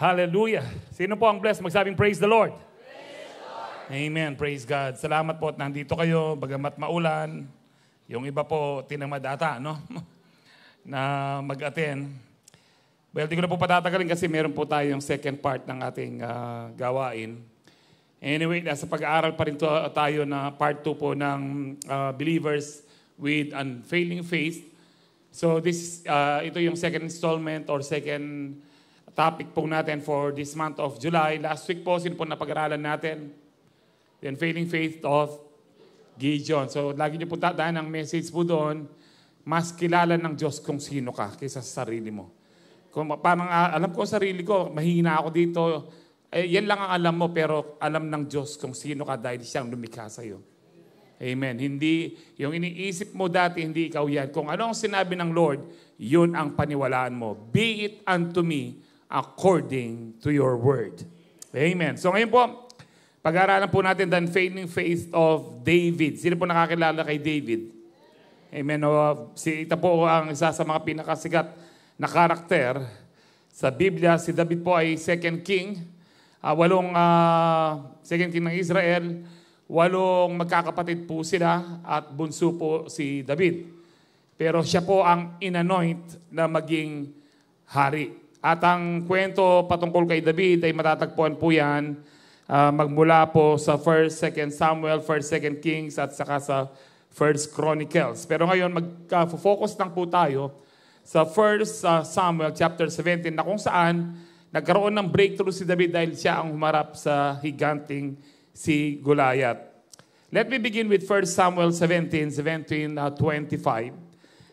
Hallelujah. Sino po ang blessed? Magsabing praise the Lord. Praise the Lord. Amen. Praise God. Salamat po at nandito kayo, bagamat maulan. Yung iba po tinamad ata, no? na mag-attend. Well, di ko na po patatagalin kasi meron po tayong second part ng ating gawain. Anyway, sa pag-aaral pa rin tayo na part 2 po ng believers with unfailing faith. So ito yung second installment or second topic po natin for this month of July. Last week po, sino po napag-aralan natin? The unfailing faith of Gideon. So lagi niyo po tatandaan ang message po doon, mas kilala ng Diyos kung sino ka kaysa sa sarili mo. Kung parang alam ko sarili ko, mahina ako dito, yan lang ang alam mo, pero alam ng Diyos kung sino ka dahil siyang lumikha sa iyo. Amen. Hindi, yung iniisip mo dati, hindi ikaw yan. Kung ano ang sinabi ng Lord, yun ang paniwalaan mo. Be it unto me according to your word. Amen. So ngayon po, pag-aaralan po natin the unfailing faith of David. Sino po nakakilala kay David? Amen. Ito po ang isa sa mga pinakasikat na karakter sa Biblia. Si David po ay second king. Second king ng Israel. 8 magkakapatid po sila at bunso po si David. Pero siya po ang inanoint na maging hari. At ang kwento patungkol kay David ay matatagpuan po yan magmula po sa 1st, 2nd Samuel, 1st, 2nd Kings at saka sa 1st Chronicles. Pero ngayon mag-focus lang po tayo sa 1st Samuel chapter 17 na kung saan nagkaroon ng breakthrough si David dahil siya ang humarap sa higanting si Goliath. Let me begin with 1 Samuel 17:25.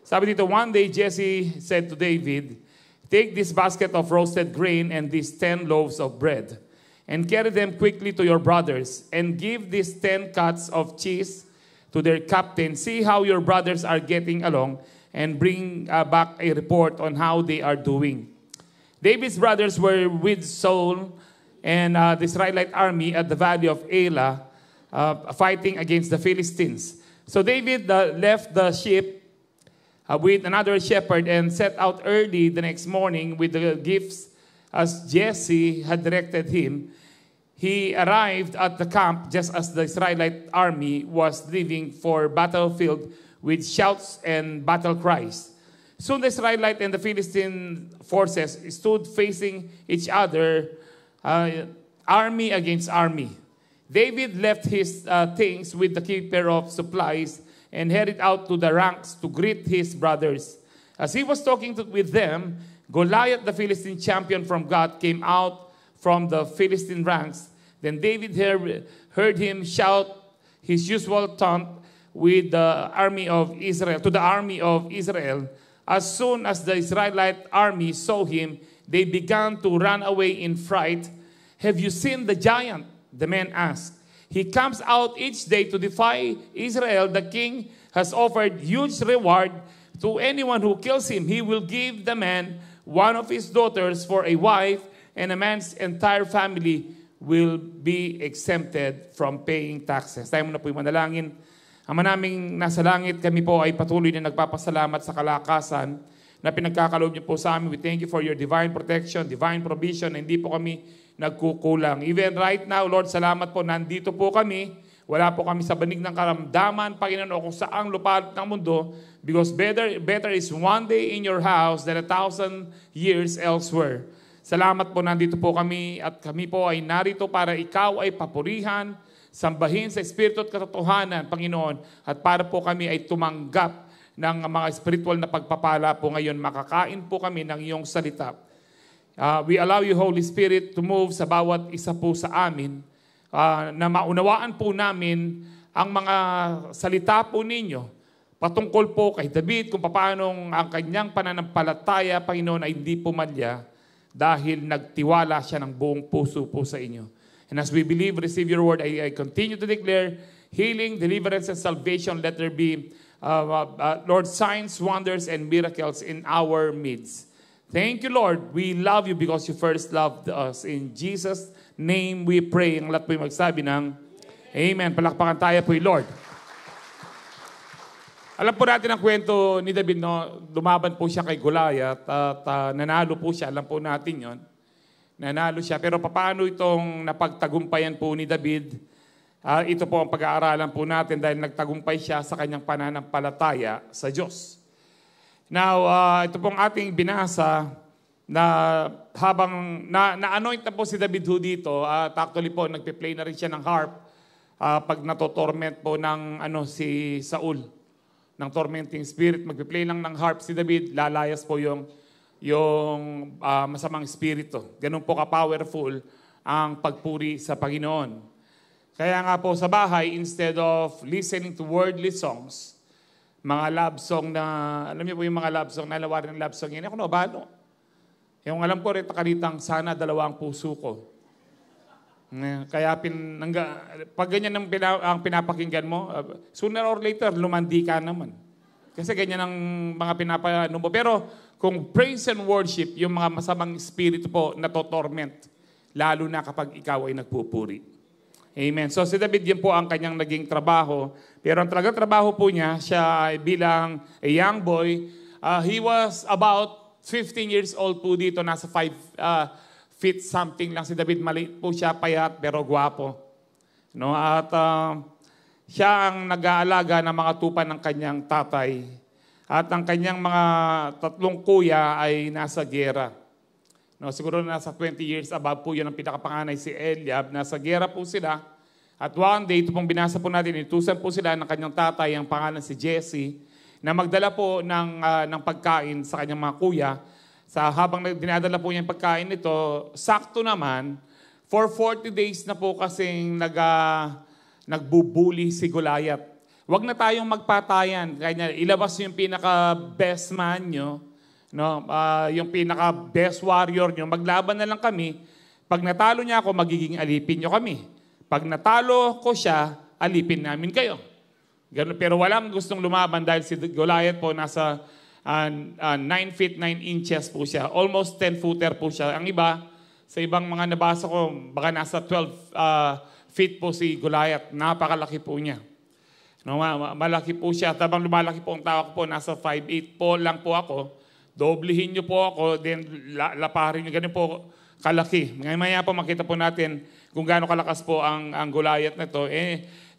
Sabi dito, one day Jesse said to David, "Take this basket of roasted grain and these 10 loaves of bread, and carry them quickly to your brothers, and give these 10 cuts of cheese to their captain. See how your brothers are getting along, and bring back a report on how they are doing." David's brothers were with Saul and the Israelite army at the valley of Elah, fighting against the Philistines. So David left the sheep with another shepherd and set out early the next morning with the gifts as Jesse had directed him. He arrived at the camp just as the Israelite army was leaving for battlefield with shouts and battle cries. Soon the Israelite and the Philistine forces stood facing each other, army against army. David left his things with the keeper of supplies and headed out to the ranks to greet his brothers. As he was talking with them, Goliath, the Philistine champion from God, came out from the Philistine ranks. Then David heard him shout his usual taunt with the army of Israel, to the army of Israel. As soon as the Israelite army saw him, they began to run away in fright. "Have you seen the giant?" the men asked. "He comes out each day to defy Israel. The king has offered huge reward to anyone who kills him. He will give the man one of his daughters for a wife, and a man's entire family will be exempted from paying taxes." Tayo muna po yung manalangin. Ama naming nasa langit, kami po ay patuloy na nagpapasalamat sa kalakasan na pinagkakaloob niyo po sa amin. We thank you for your divine protection, divine provision, na hindi po kami nagkukulang. Even right now, Lord, salamat po, nandito po kami. Wala po kami sa banig ng karamdaman, Panginoon, o kung saang lupalit ng mundo, because better is one day in your house than 1,000 years elsewhere. Salamat po, nandito po kami at kami po ay narito para ikaw ay papurihan, sambahin sa Espiritu at katotohanan, Panginoon, at para po kami ay tumanggap ng mga spiritual na pagpapala po ngayon. Makakain po kami ng iyong salita. We allow you, Holy Spirit, to move sa bawat isa po sa amin, na maunawaan po namin ang mga salita po ninyo patungkol po kay David, kung paano ang kanyang pananampalataya, Panginoon, ay hindi pumalya dahil nagtiwala siya ng buong puso po sa inyo. And as we believe, receive your word, I continue to declare healing, deliverance, and salvation. Let there be, Lord, signs, wonders, and miracles in our midst. Thank you, Lord. We love you because you first loved us. In Jesus' name we pray. Ang lahat po yung magsabi ng Amen. Palakpakan tayo po yung Lord. Alam po natin ang kwento ni David, no? Lumaban po siya kay Goliath at nanalo po siya. Alam po natin yon. nanalo siya. Pero paano itong napagtagumpayan po ni David? Ito po ang pag-aaralan po natin dahil nagtagumpay siya sa kanyang pananampalataya sa Diyos. Now, ito pong ating binasa na habang na-anoint na po si David ho dito, at actually po nagpe-play na rin siya ng harp pag natotorment po ng si Saul, ng tormenting spirit. Magpe-play lang ng harp si David, lalayas po yung masamang espiritu. Ganun po ka-powerful ang pagpuri sa Panginoon. Kaya nga po sa bahay, instead of listening to worldly songs, mga love song na, alam niyo po yung mga love song, nalawarin ng love song yun, ako nabalo. Yung alam ko rin, takalitang sana dalawang puso ko. Kaya pag ganyan ang pinapakinggan mo, sooner or later, lumandi ka naman. Kasi ganyan ang mga pinapano mo. Pero kung praise and worship, yung mga masamang espiritu po natotorment, lalo na kapag ikaw ay nagpupuri. Amen. So si David, yun po ang kanyang naging trabaho. Pero ang talagang trabaho po niya, siya ay bilang a young boy. He was about 15 years old po dito. Nasa 5 feet something lang si David. Maliit po siya, payat, pero gwapo. No? At siya ang nag-aalaga ng mga tupa ng kanyang tatay. At ang kanyang mga tatlong kuya ay nasa gera. No, siguro nasa 20 years above po yun ang pinakapanganay si Eliab. Nasa gera po sila. At one day, ito pong binasa po natin, itusan po sila ng kanyang tatay, ang pangalan si Jesse, na magdala po ng pagkain sa kanyang mga kuya. Habang dinadala po niya yung pagkain nito, sakto naman, for 40 days na po kasing nagbubuli si Goliath. Huwag na tayong magpatayan. Kaya ilabas yung pinaka-best man nyo, no, yung pinaka-best warrior nyo, maglaban na lang kami. Pag natalo niya ako, magiging alipin nyo kami. Pag natalo ko siya, alipin namin kayo. Ganun, pero walang gustong lumaban dahil si Goliath po nasa 9 feet 9 inches po siya. Almost 10-footer po siya. Ang iba, sa ibang mga nabasa ko, baka nasa 12 feet po si Goliath. Napakalaki po niya. No, malaki po siya. Tabang lumalaki po ang tao ko po, nasa 5'8 po lang po ako. Doblehin niyo po ako, then laparin niyo. Ganun po kalaki. Ngayon po makita po natin kung gaano kalakas po ang Goliath na ito.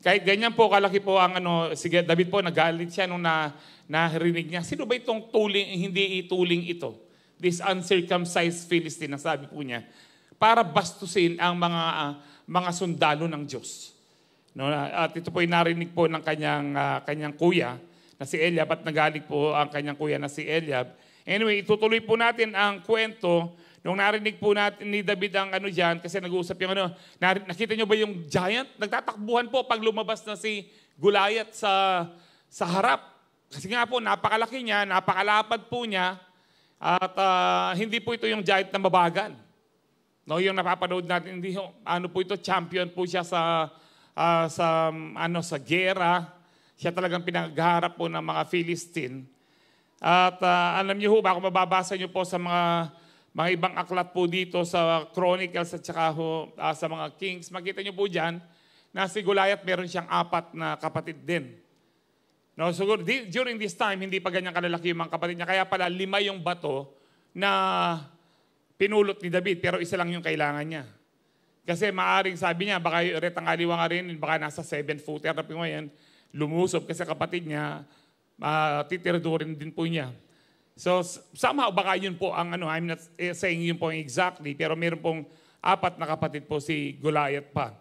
Kahit ganyan po kalaki po ang si David po, nagalit siya nung narinig niya. Sino ba itong hindi ituling ito? This uncircumcised Philistine, sabi po niya, para bastusin ang mga sundalo ng Diyos. No, at ito po ay narinig po ng kanyang kuya na si Eliab, at nagalit po ang kanyang kuya na si Eliab. Anyway, itutuloy po natin ang kwento. Nung narinig po natin ni David ang dyan, kasi nag-uusap yung nakita nyo ba yung giant? Nagtatakbuhan po pag lumabas na si Goliath sa harap. Kasi nga po, napakalaki niya, napakalapad po niya, at hindi po ito yung giant na mabagal. No, yung napapanood natin, hindi po ito, champion po siya sa gera. Siya talagang pinagharap po ng mga Philistine. At alam niyo ho ba, kung mababasa niyo po sa mga ibang aklat po dito sa Chronicles at saka sa mga Kings, makita niyo po dyan na si Goliath meron siyang 4 na kapatid din. No, so during this time, hindi pa ganyan kalalaki yung mga kapatid niya. Kaya pala 5 yung bato na pinulot ni David, pero isa lang yung kailangan niya. Kasi maaring sabi niya, baka retangaliwa nga rin, baka nasa 7-footer na po ngayon, lumusob kasi kapatid niya, titiradurin din po niya. So somehow baka yun po ang I'm not saying yun po exactly, pero meron pong 4 na kapatid po si Goliath pa.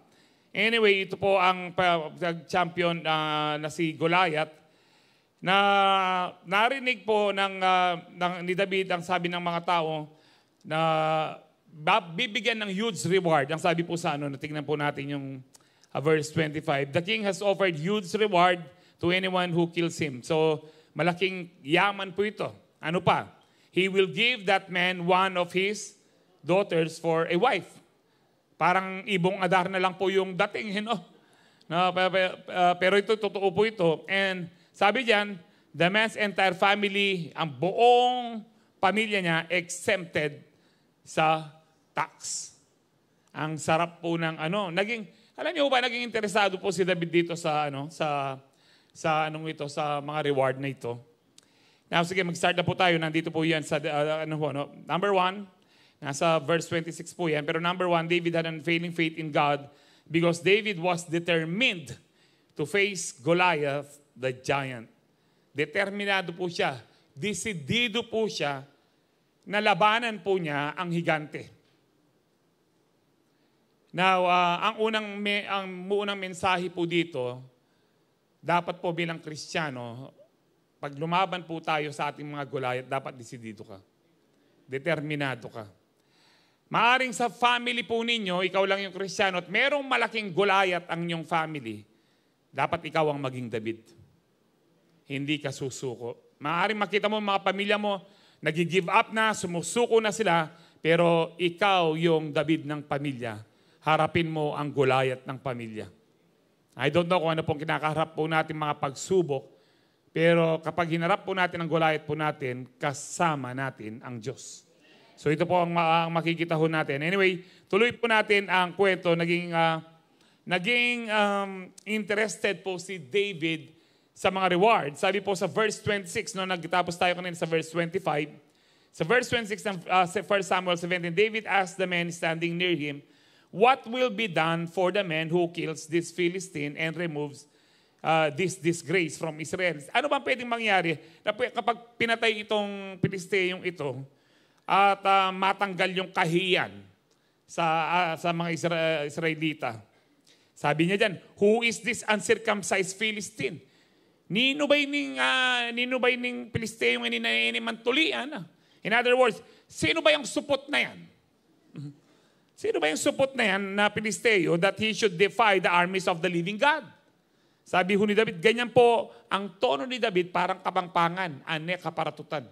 Anyway, ito po ang champion na si Goliath na narinig po ni David ang sabi ng mga tao na bibigyan ng huge reward. Ang sabi po sa natingnan po natin yung verse 25. The king has offered huge reward to anyone who kills him. So, malaking yaman po ito. Ano pa? He will give that man one of his daughters for a wife. Parang ibong adar na lang po yung dating, pero ito, totoo po ito. And sabi diyan, the man's entire family, ang buong pamilya niya, exempted sa tax. Ang sarap po ng alam niyo ba, naging interesado po si David dito sa mga reward na ito. Now, sige, mag-start na po tayo. Nandito po yan sa, Number 1, Nasa verse 26 po yan. Pero number 1, David had unfailing faith in God because David was determined to face Goliath, the giant. Determinado po siya. Desidido po siya na labanan po niya ang higante. Now, ang unang mensahe po dito, dapat po bilang Kristiyano, pag lumaban po tayo sa ating mga Goliath, dapat desidido ka. Determinado ka. Maaring sa family po ninyo, ikaw lang yung Kristiyano at merong malaking Goliath ang inyong family, dapat ikaw ang maging David. Hindi ka susuko. Maaring makita mo mga pamilya mo, nag-give up na, sumusuko na sila, pero ikaw yung David ng pamilya. Harapin mo ang Goliath ng pamilya. I don't know kung ano pong kinakaharap po natin mga pagsubok, pero kapag hinarap po natin ang Goliath po natin, kasama natin ang Diyos. So ito po ang makikita ho natin. Anyway, tuloy po natin ang kwento. Naging interested po si David sa mga reward. Sabi po sa verse 26, no, nagtapos tayo kanina sa verse 25. Sa verse 26 ng 1 Samuel 17, David asked the men standing near him, "What will be done for the man who kills this Philistine and removes this disgrace from Israel?" Ano bang pwedeng mangyari kapag pinatay itong Pilisteyong ito at matanggal yung kahiyan sa mga Israelita? Sabi niya dyan, "Who is this uncircumcised Philistine?" Nino ba'y ning Pilisteyong mantulian? In other words, sino ba yung supot na yan? Sino ba yung supot na yan na Pilisteo that he should defy the armies of the living God? Sabi ho ni David, ganyan po ang tono ni David, parang kapangpangan, ane kaparatutan.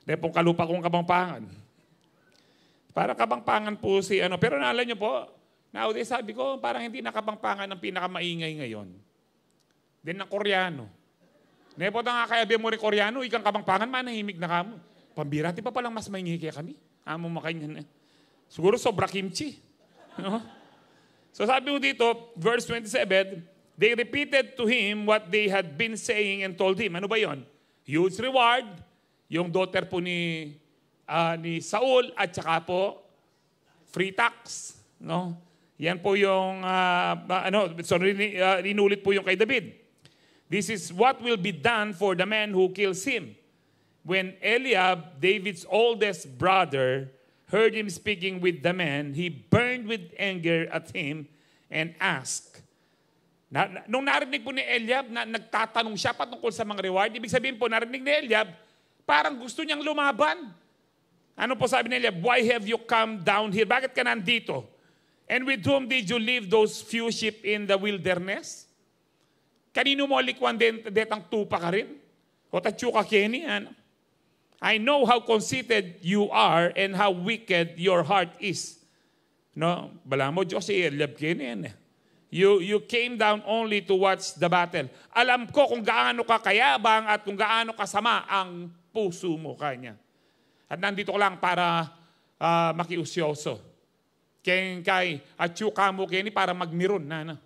Depong kalupa kong kabangpangan. Parang kabangpangan po si ano. Pero naalala nyo po, nowadays sabi ko, parang hindi nakabangpangan ang pinakamaingay ngayon. Then ng Koreano. Nepo na nga kaya mo rin Koreano, ikang kabangpangan, manahimik na kamo. Pambira, di pa palang mas maingay kaya kami? Amo makanyan. Siguro sobra kimchi. No? So sabi mo dito, verse 27, they repeated to him what they had been saying and told him. Ano ba yon? Huge reward. Yung daughter po ni Saul at saka po free tax. No? Yan po yung, rinulit po yung kay David. This is what will be done for the man who kills him. When Eliab, David's oldest brother, heard him speaking with the man, he burned with anger at him and asked. Nung narinig po ni Eliab, nagtatanong siya patungkol sa mga reward, ibig sabihin po, narinig ni Eliab, parang gusto niyang lumaban. Ano po sabi ni Eliab? "Why have you come down here? Bakit ka nandito? And with whom did you leave those few sheep in the wilderness?" Kanino mo likwan detang tupa ka rin? O tatyuka keni, ano? "I know how conceited you are and how wicked your heart is." No, bala mo Diyos si Eliab keni. You came down only to watch the battle. Alam ko kung gaano ka kayabang at kung gaano kasama ang puso mo kanya. At nandito ko lang para makiusyoso. Kay at yuka mo kini para magmiron na.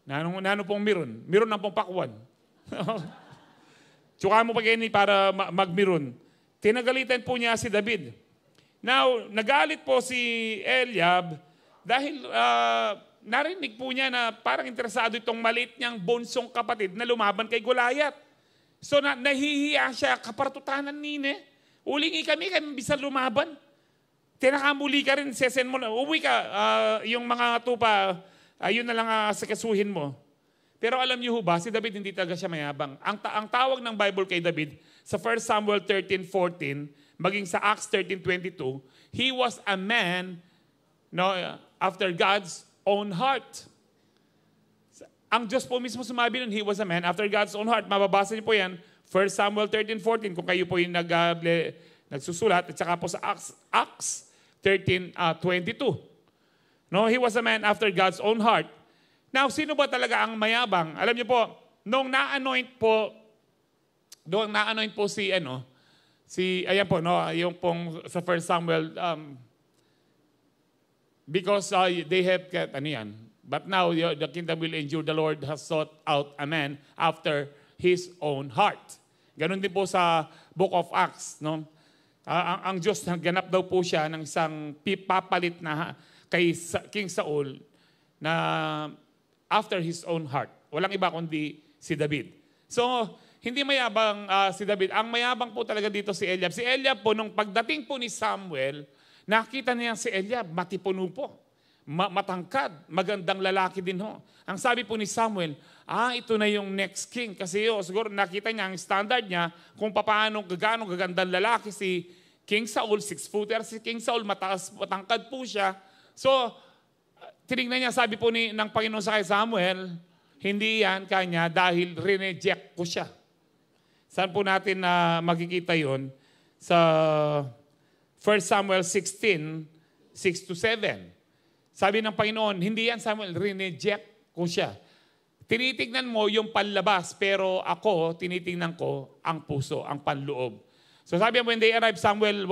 Nano pong miron? Miron na pong pakwan. Yuka mo pa kini para magmiron. Tinagalitan po niya si David. Now, nagalit po si Eliab dahil narinig po niya na parang interesado itong maliit niyang bonsong kapatid na lumaban kay Goliath. So nahihiya siya, kapartutanan nine. Ulingi kami bisa lumaban. Tinakamuli ka rin, sesen mo na. Uwi ka, yung mga tupa, yun na lang sakasuhin mo. Pero alam niyo ba, si David hindi talaga siya mayabang. Ang tawag ng Bible kay David, sa 1 Samuel 13:14, maging sa Acts 13:22, he was a man after God's own heart. Ang Diyos po mismo sumabi nun, he was a man after God's own heart. Mababasa niyo po yan, 1 Samuel 13:14, kung kayo po yung nagsusulat, at saka po sa Acts 13:22. No, he was a man after God's own heart. Now, sino ba talaga ang mayabang? Alam niyo po, nung na-anoint po si ayan po, no, yung pong sa 1 Samuel, because they have kept, but now the kingdom will endure, the Lord has sought out a man after His own heart. Ganon din po sa Book of Acts. No? Ang Diyos, nagganap daw po siya ng isang papalit na kay King Saul na after his own heart. Walang iba kundi si David. So, hindi mayabang si David. Ang mayabang po talaga dito si Eliab. Si Eliab po, nung pagdating po ni Samuel, nakita niya si Eliab, matipuno po. Matangkad, magandang lalaki din ho. Ang sabi po ni Samuel, ito na yung next king. Kasi siguro nakita niya ang standard niya kung paano gagandang lalaki si King Saul, 6-footer si King Saul, matangkad po siya. So, tinignan niya, sabi po ng Panginoon sa kay Samuel, hindi yan kanya dahil rineject ko siya. Saan po natin makikita yon? Sa 1 Samuel 16, 6-7. Sabi ng Panginoon, hindi yan Samuel, rineject ko siya. Tinitignan mo yung panlabas, pero ako, tinitingnan ko ang puso, ang panloob. So sabi mo, when they arrived, Samuel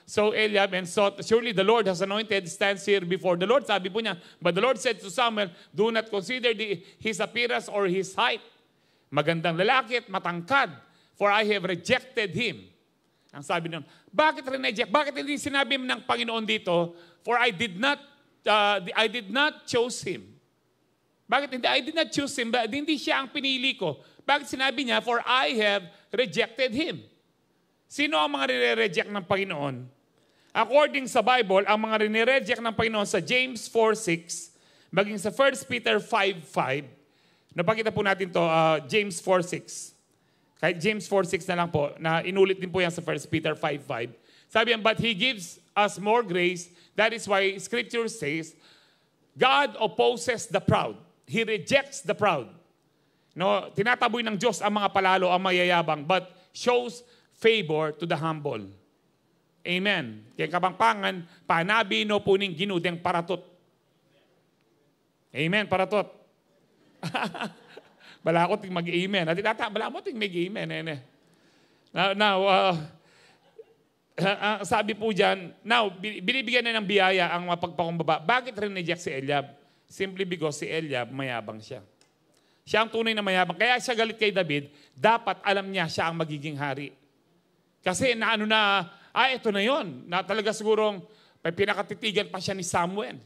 saw Eliab and thought, surely the Lord has anointed, stands here before the Lord. Sabi po niya, but the Lord said to Samuel, do not consider his appearance or his height. Magandang lalaki at matangkad, for I have rejected him. Ang sabi niya, bakit rineject? Bakit hindi sinabi ng Panginoon dito, for I did not choose him. Bakit hindi? I did not choose him. Hindi siya ang pinili ko. Bakit sinabi niya, for I have rejected him? Sino ang mga rinireject ng Panginoon? According sa Bible, ang mga rinireject ng Panginoon sa James 4:6, maging sa 1 Peter 5:5, napakita po natin to, James 4:6. Kahit James 4:6 na lang po, na inulit din po yan sa 1 Peter 5:5. Sabi yan, but He gives us more grace. That is why Scripture says, God opposes the proud. He rejects the proud. No, tinataboy ng Diyos ang mga palalo, ang mayayabang, but shows favor to the humble. Amen. Kaya kabangpangan, panabi no puning ginudeng paratot. Amen, paratot. Balakot ting mag-amen. Balakot ting mag-amen. Now, sabi po dyan, now, binibigyan na ng biyaya ang mapagpakumbaba. Bakit rin-reject si Eliab? Simply because si Eliab, mayabang siya. Siya ang tunay na mayabang. Kaya siya galit kay David, dapat alam niya siya ang magiging hari. Kasi ito na yon. Na talaga sigurong pinakatitigan pa siya ni Samuel.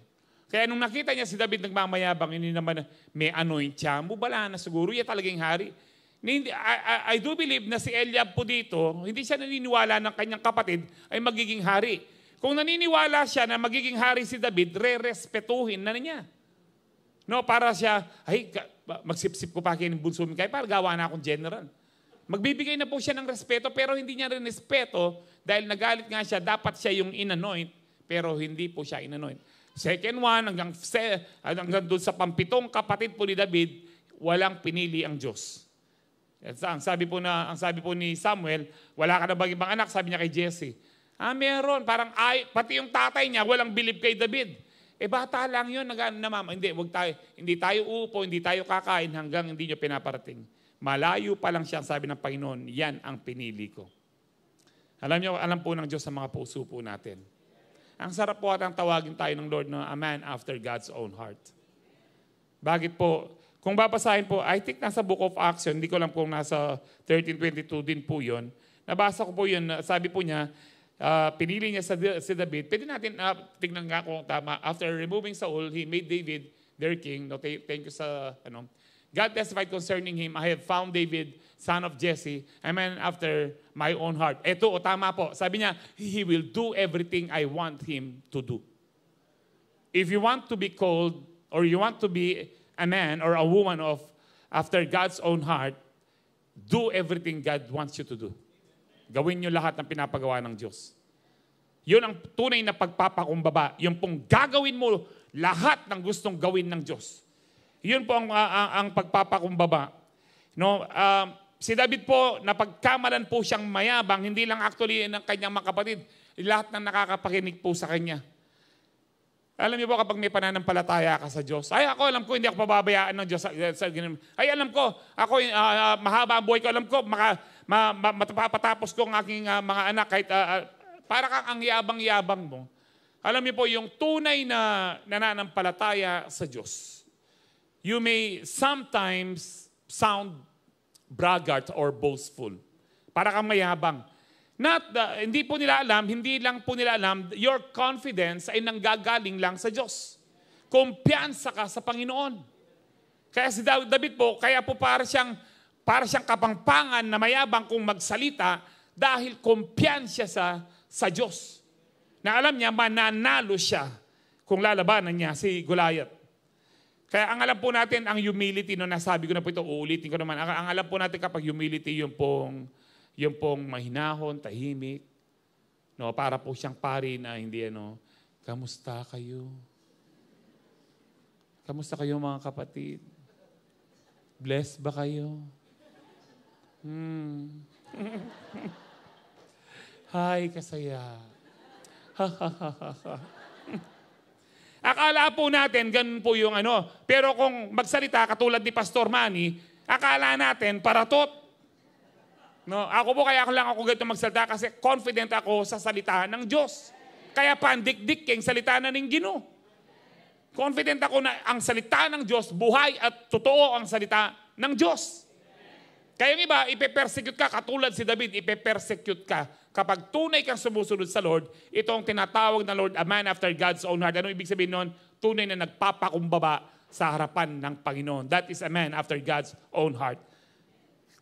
Kaya nung nakita niya si David nagmamayabang, hindi naman may anoint siya, mubala na siguro, yan talagang hari. I do believe na si Eliab po dito, hindi siya naniniwala ng kanyang kapatid ay magiging hari. Kung naniniwala siya na magiging hari si David, re-respetuhin na niya. No, para siya, magsipsip ko pa kayo ng bunso mo, kaya para gawa na akong general. Magbibigay na po siya ng respeto, pero hindi niya rin respeto dahil nagalit nga siya, dapat siya yung inanoint, pero hindi po siya inanoint. Second one, hanggang doon sa pampitong kapatid po ni David, walang pinili ang Diyos. Ang sabi po ni Samuel, wala ka na bang ibang anak? Sabi niya kay Jesse. Meron. Parang pati yung tatay niya, walang believe kay David. Bata lang yun. Hindi tayo upo, hindi tayo kakain hanggang hindi nyo pinaparating. Malayo pa lang siya, sabi ng Panginoon, yan ang pinili ko. Alam po ng Diyos sa mga puso po natin. Ang sarap po at ang tawagin tayo ng Lord na a man after God's own heart. Bakit po? Kung babasahin po, I think nasa Book of Acts, hindi ko lang kung nasa 13:22 din po yun. Nabasa ko po yun, sabi po niya, pinili niya si David. Pwede natin tignan nga kung tama. After removing Saul, he made David their king. No, thank you sa God testified concerning him, I have found David, son of Jesse, a man after my own heart. Ito, tama po. Sabi niya, he will do everything I want him to do. If you want to be called, or you want to be a man or a woman after God's own heart, do everything God wants you to do. Gawin niyo lahat ng pinapagawa ng Diyos. Yun ang tunay na pagpapakumbaba. Yung pong gagawin mo lahat ng gustong gawin ng Diyos. Yun po ang pagpapakumbaba. No, si David po, napagkamalan po siyang mayabang, hindi lang actually ng kanyang mga kapatid, lahat ng nakakapakinig po sa kanya. Alam niyo po kapag may pananampalataya ka sa Diyos, ako alam ko hindi ako pababayaan ng Diyos. Alam ko, ako mahaba ang buhay ko, alam ko, matapatapos ko ang aking mga anak kahit para kang ang yabang-yabang mo. Alam niyo po, yung tunay na nananampalataya sa Diyos, you may sometimes sound braggart or boastful. Para kang mayabang. Hindi po nila alam, hindi lang po nila alam, your confidence ay nanggagaling lang sa Diyos. Kumpiyansa ka sa Panginoon. Kaya si David po, kaya po para siyang kapangpangan na mayabang kung magsalita dahil kumpiyansa sa Diyos. Na alam niya, mananalo siya kung lalabanan niya si Goliath. Kaya ang alam po natin, ang humility, no, nasabi ko na po ito, uulitin ko naman, ang alam po natin kapag humility, yung pong mahinahon, tahimik, no, para po siyang pari na hindi, kamusta kayo? Kamusta kayo mga kapatid? Blessed ba kayo? Hi, kasaya. Akala po natin, ganun po yung Pero kung magsalita, katulad ni Pastor Manny, akala natin, paratot. No, ako po, kaya lang ako ganito magsalita kasi confident ako sa salita ng Diyos. Kaya pandikdik yung salita na ng Ginoo. Confident ako na ang salita ng Diyos, buhay at totoo ang salita ng Diyos. Kaya yung iba, ipe-persecute ka, katulad si David, ipe-persecute ka. Kapag tunay kang sumusunod sa Lord, ito ang tinatawag na Lord, a man after God's own heart. Ano ibig sabihin nun? Tunay na nagpapakumbaba sa harapan ng Panginoon. That is a man after God's own heart.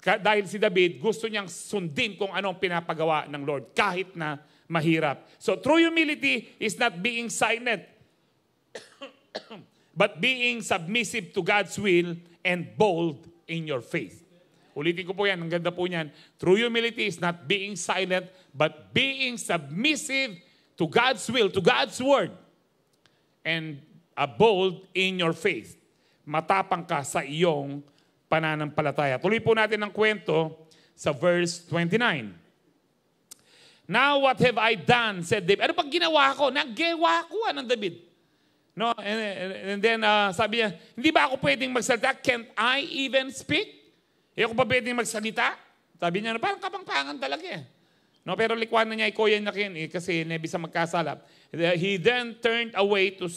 Dahil si David, gusto niyang sundin kung anong pinapagawa ng Lord, kahit na mahirap. So true humility is not being silent, but being submissive to God's will and bold in your faith. Ulitin ko po yan, ang ganda po niyan. True humility is not being silent, but being submissive to God's will, to God's word, and bold in your faith. Matapang ka sa iyong pananampalataya. Tuloy po natin ang kwento sa verse 29. Now what have I done, said David. Ano pag ginawa ko? Naggewa ko ng David. No? And then sabi niya, hindi ba ako pwedeng magsalita? Can't I even speak? Ako pa pwedeng magsalita? Sabi niya, parang kapangpangan talaga eh. No, pero likwan na niya, ikoyan na kin kasi nebisa magkasalap. He then turned away to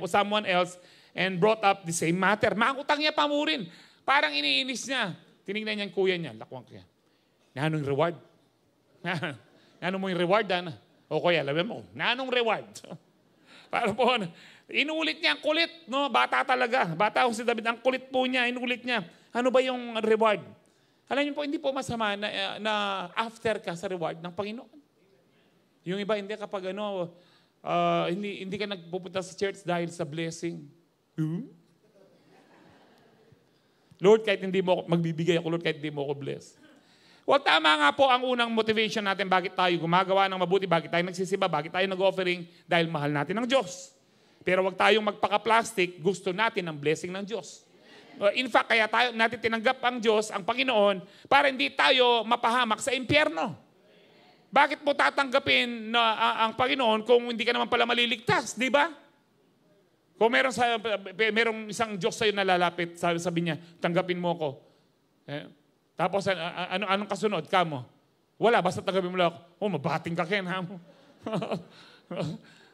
someone else and brought up the same matter. Makutang niya pamurin. Parang iniinis niya. Tinignan niya ang kuya niya. Lakwang kaya. Nanong reward? Nanong mo yung reward? O kuya, alam mo, nanong reward? Para po, inulit niya ang kulit. No? Bata talaga. Bata ako si David. Ang kulit po niya, inulit niya. Ano ba yung reward? Alam niyo po, hindi po masama na after ka sa reward ng Panginoon. Yung iba, hindi kapag hindi ka nagpupunta sa church dahil sa blessing. Lord, kahit hindi mo magbibigay ako, Lord, kahit hindi mo ako bless. Well, tama nga po ang unang motivation natin bakit tayo gumagawa ng mabuti, bakit tayo nagsisiba, bakit tayo nag-offering, dahil mahal natin ng Diyos. Pero wag tayong magpaka-plastic, gusto natin ang blessing ng Diyos. In fact, kaya natin tinanggap ang Diyos, ang Panginoon, para hindi tayo mapahamak sa impyerno. Bakit mo tatanggapin ang Panginoon kung hindi ka naman pala maliligtas, di ba? Kung merong isang Diyos sa'yo na lalapit, sabi niya, tanggapin mo ako. Tapos, anong kasunod? Kamo? Wala, basta tanggapin mo lang ako. Mabating ka ken, ha?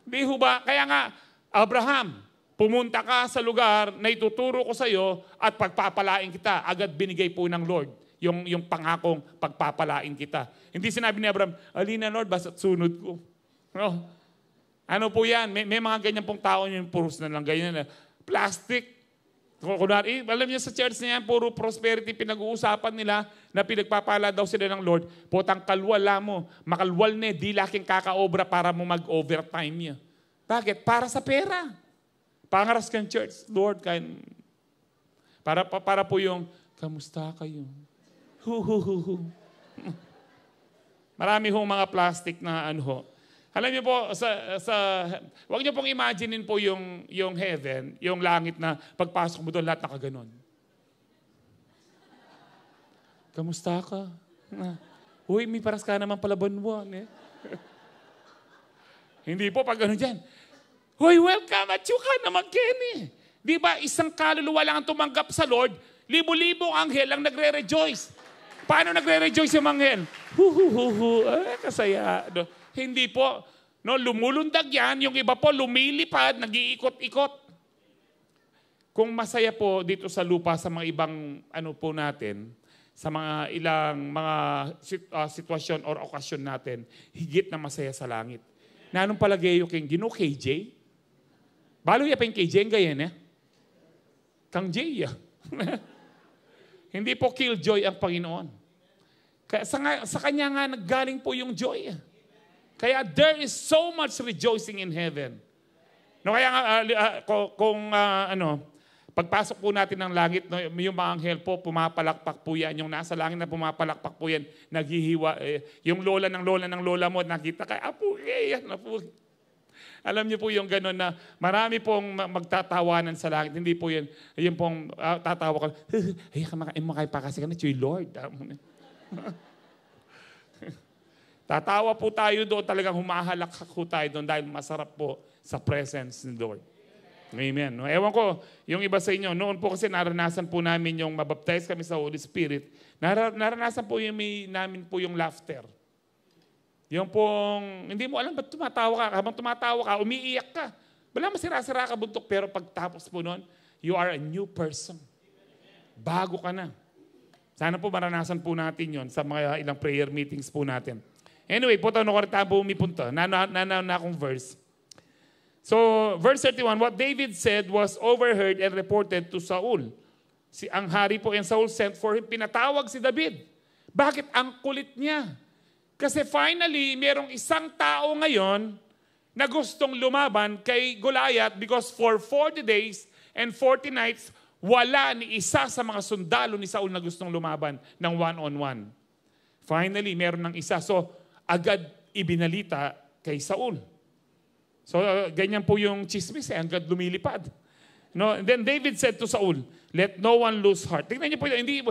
Di ho ba? Kaya nga, Abraham, pumunta ka sa lugar na ituturo ko sa iyo at pagpapalain kita. Agad binigay po ng Lord yung pangakong pagpapalain kita. Hindi sinabi ni Abraham, alina Lord, basta't sunod ko. No? Ano po yan? May mga ganyan pong tao yung puros na lang ganyan. Plastic. Kunwari, alam niyo sa church na yan, puro prosperity pinag-uusapan nila na pinagpapala daw sila ng Lord. Potang kalwala mo. Makalwal na di laking kakaobra para mo mag-overtime niya. Bakit? Para sa pera. Pangaras kang church, Lord, para po yung, kamusta kayo? Marami hong mga plastic na Alam niyo po, wag niyo pong imaginein po yung heaven, yung langit na pagpasok mo doon, lahat nakaganon. Kamusta ka? Uy, may paras ka naman pala buwan eh. Hindi po pag gano'n dyan. Hoy, welcome at ka naman, Kenny. Di ba, isang kaluluwa lang ang tumanggap sa Lord, libo-libong anghel ang nagre-rejoice. Paano nagre-rejoice yung anghel? Kasaya. No? Hindi po. No, lumulundag yan, yung iba po lumilipad, nag-iikot-ikot. Kung masaya po dito sa lupa sa mga ibang po natin, sa mga ilang mga sitwasyon or okasyon natin, higit na masaya sa langit. Na anong palagay yung Gino KJ? Balo ya pa yung KJ ngayon eh. Kang J ya. Hindi po killjoy ang Panginoon. Kaya sa kanya nga naggaling po yung joy. Kaya there is so much rejoicing in heaven. No, kaya nga, pagpasok po natin ng langit, no, yung mga anghel po, pumapalakpak po yan. Yung nasa langit na pumapalakpak po yan, naghihiwa. Yung lola ng lola mo, nakita kay Apo, yan Apo. Alam niyo po yung gano'n na marami pong magtatawanan sa langit. Hindi po yan, yung pong tatawa ka, ay, makain pa kasi ka na, Chuy Lord. Tatawa po tayo doon, talagang humahalakak po tayo doon dahil masarap po sa presence ni Lord. Amen. No, ewan ko, yung iba sa inyo, noon po kasi naranasan po namin yung mabaptize kami sa Holy Spirit, naranasan po namin po yung laughter. Yung pong, hindi mo alam ba't tumatawa ka, habang tumatawa ka, umiiyak ka. Wala masira-sira ka buntok, pero pagtapos po noon, you are a new person. Bago ka na. Sana po maranasan po natin yon sa mga ilang prayer meetings po natin. Anyway, po tayo nakarita po umipunta. Na akong verse. So, verse 31, what David said was overheard and reported to Saul. Ang hari po and Saul sent for him, pinatawag si David. Bakit? Ang kulit niya. Kasi finally, merong isang tao ngayon na gustong lumaban kay Goliath because for 40 days and 40 nights, wala ni isa sa mga sundalo ni Saul na gustong lumaban ng one-on-one. Finally, meron ng isa. So, agad ibinalita kay Saul. So, ganyan po yung chismis agad lumilipad. No? And then David said to Saul, let no one lose heart. Tingnan niyo po, hindi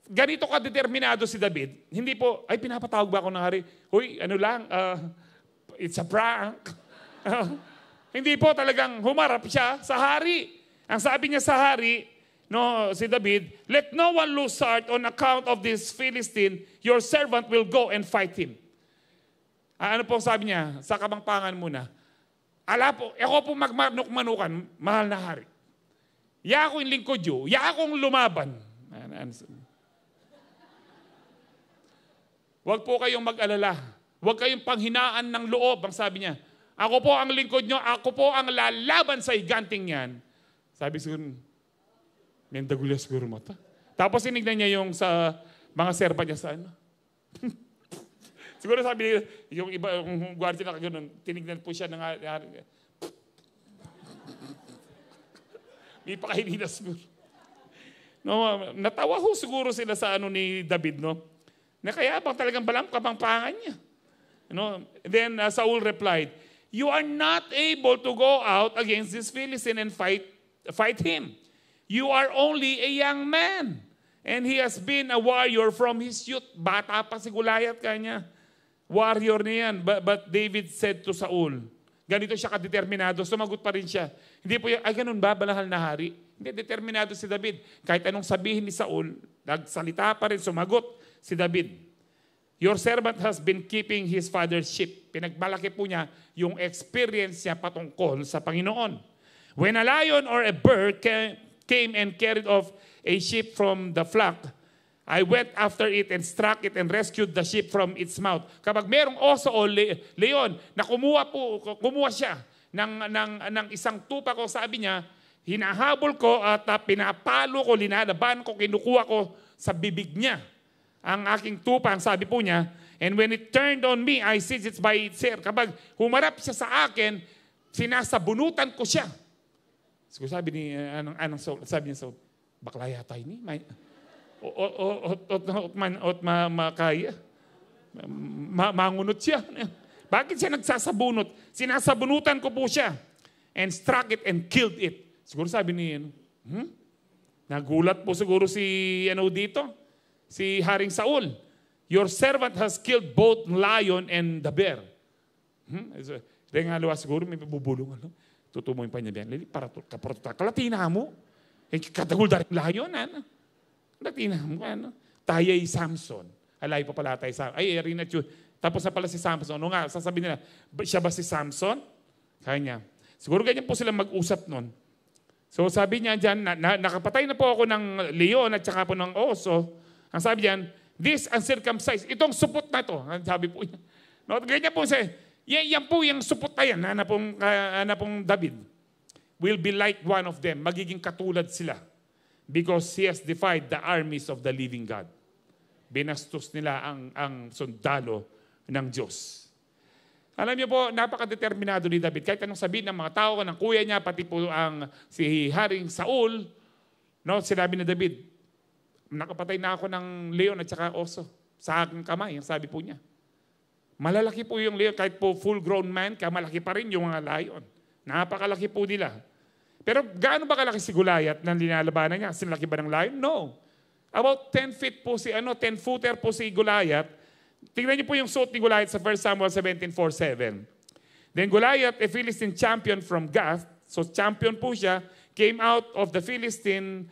ganito ka determinado si David. Hindi po, ay pinapatawag ba ako ng hari? Huy, ano lang, it's a prank. Hindi po, talagang humarap siya sa hari. Ang sabi niya sa hari, no, si David, let no one lose heart on account of this Philistine. Your servant will go and fight him. Ano po sabi niya? Sa kamangpangan muna. Ala po, ako po magmanuk-manukan, mahal na hari. Ya ako yung lingkod yo, ya akong lumaban. Huwag po kayong mag-alala. Huwag kayong panghinaan ng loob, ang sabi niya. Ako po ang lingkod nyo, ako po ang lalaban sa higanting yan. Sabi siguro, may dagulya siguro mata. Tapos sinignan niya yung sa mga serba niya sa ano. Siguro sabi niya, yung iba, yung guardia na kagano'n, tinignan po siya ng may pakahinila siguro. No, natawa ho siguro sila sa ano ni David, no? Na kaya bang talagang balam kapangpangan niya. No? Then Saul replied, you are not able to go out against this Philistine and fight him. You are only a young man. And he has been a warrior from his youth. Bata pa si Goliath kanya. Warrior niya yan. But David said to Saul, ganito siya kadeterminado, sumagot pa rin siya. Hindi po ay ganun ba, balahal na hari? Hindi, determinado si David. Kahit anong sabihin ni Saul, nagsalita pa rin, sumagot si David. Your servant has been keeping his father's sheep. Pinagmalaki po niya yung experience niya patungkol sa Panginoon. When a lion or a bird came and carried off a sheep from the flock, I went after it and struck it and rescued the sheep from its mouth. Kapag merong oso o leon na kumuha siya ng isang tupa ko, sabi niya, hinahabol ko at pinapalo ko, linalaban ko, kinukuha ko sa bibig niya. Ang aking tupa, ang sabi po niya, and when it turned on me, I seized it by its hair. Kapag humarap siya sa akin, sinasabunutan ko siya. So, sabi ni, sabi niya, so, bakla yata ini, makaya. Mangunot siya. Bakit siya nagsasabunot? Sinasabunutan ko po siya. And struck it and killed it. Siguro sabi ni, nagulat po siguro si, dito, si Haring Saul. Your servant has killed both lion and the bear. Kaya nga luwa siguro, may bubulong. Tutumoy pa niya biyan. Para kalatina mo. Katagul daring lion, Latina mo, Tayay Samson. Alay pa pala tayo Samson. Ay, Erina Chu. Tapos na pala si Samson. Ano nga, sasabihin nila, siya ba si Samson? Kaya niya. Siguro ganyan po sila mag-usap nun. So sabi niya dyan, nakapatay na po ako ng leon at saka po ng oso. Ang sabi diyan, this uncircumcised, itong supot na ito, ang sabi po niya. No, ganyan po siya. Yan po yung supot na yan, na pong David, will be like one of them. Magiging katulad sila. Because he has defied the armies of the living God. Binastos nila ang sundalo ng Diyos. Alam niyo po, napaka-determinado ni David. Kahit anong sabihin ng mga tao, ng kuya niya, pati po si Haring Saul, no, sinabi ni David, nakapatay na ako ng leon at saka oso sa aking kamay, ang sabi po niya. Malalaki po yung leon, kahit po full-grown man, malaki pa rin yung mga lion. Napakalaki po nila. Pero gaano ba kalaki si Goliath na linalabanan niya? Sinalaki ba ng lion? No. About 10 feet po 10-footer po si Goliath. Tingnan niyo po yung suot ni Goliath sa 1 Samuel 17:4-7. Then Goliath, a Philistine champion from Gath, so champion po siya, came out of the Philistine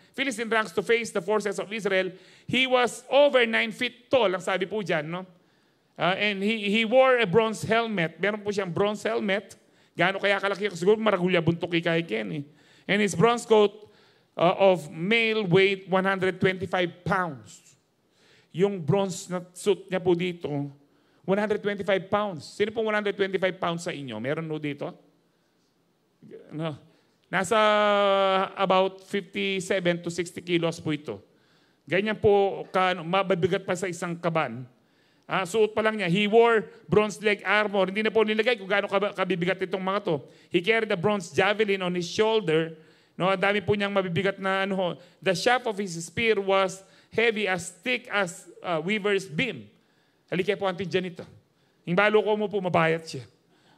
ranks to face the forces of Israel. He was over 9 feet tall, ang sabi po dyan, no? And he wore a bronze helmet. Meron po siyang bronze helmet. Gaano kaya kalaki? Siguro maragulya buntuki kay Ken. And his bronze coat of mail weighed 125 pounds. Yung bronze na suit niya po dito, 125 pounds. Sino pong 125 pounds sa inyo? Meron no dito? No. Nasa about 57 to 60 kilos po ito. Ganyan po, mabibigat pa sa isang kaban. Suot pa lang niya. He wore bronze leg armor. Hindi na po nilagay kung gaano kabibigat itong mga to. He carried a bronze javelin on his shoulder. No, ang dami po niyang mabibigat na ano. The shaft of his spear was heavy, as thick as weaver's beam. Halika po antin dyan ito. Yung balo ko mo po, mabayat siya.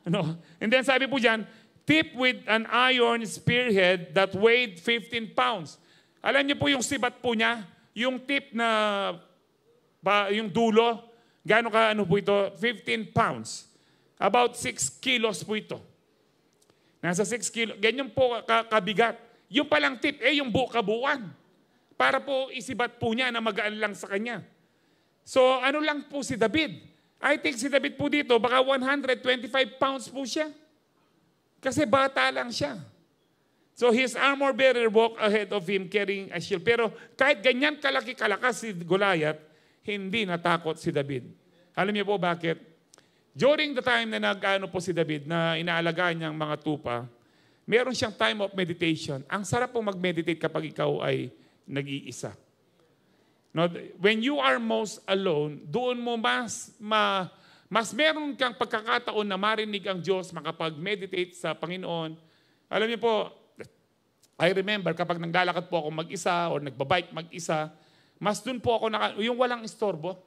No? And then sabi po dyan, tipped with an iron spearhead that weighed 15 pounds. Alam niyo po yung sibat po niya, yung tip na, yung dulo, gaano ka ano po ito? 15 pounds. About 6 kilos po ito. Nasa 6 kilos. Ganyan po kabigat. Yung palang tip, yung kabuuan. Para po isibat po niya na magaan lang sa kanya. So ano lang po si David? I think si David po dito, baka 125 pounds po siya. Kasi bata lang siya. So his armor bearer walked ahead of him carrying a shield. Pero kahit ganyan kalakas si Goliath, hindi natakot si David. Alam niyo po bakit? During the time na nag-ano po si David, na inaalagaan niyang mga tupa, meron siyang time of meditation. Ang sarap po mag-meditate kapag ikaw ay nag-iisa. No, when you are most alone, doon mo mas meron kang pagkakataon na marinig ang Diyos, makapag-meditate sa Panginoon. Alam niyo po, I remember kapag naglalakad po ako mag-isa or nagbabike mag-isa, mas dun po ako yung walang istorbo.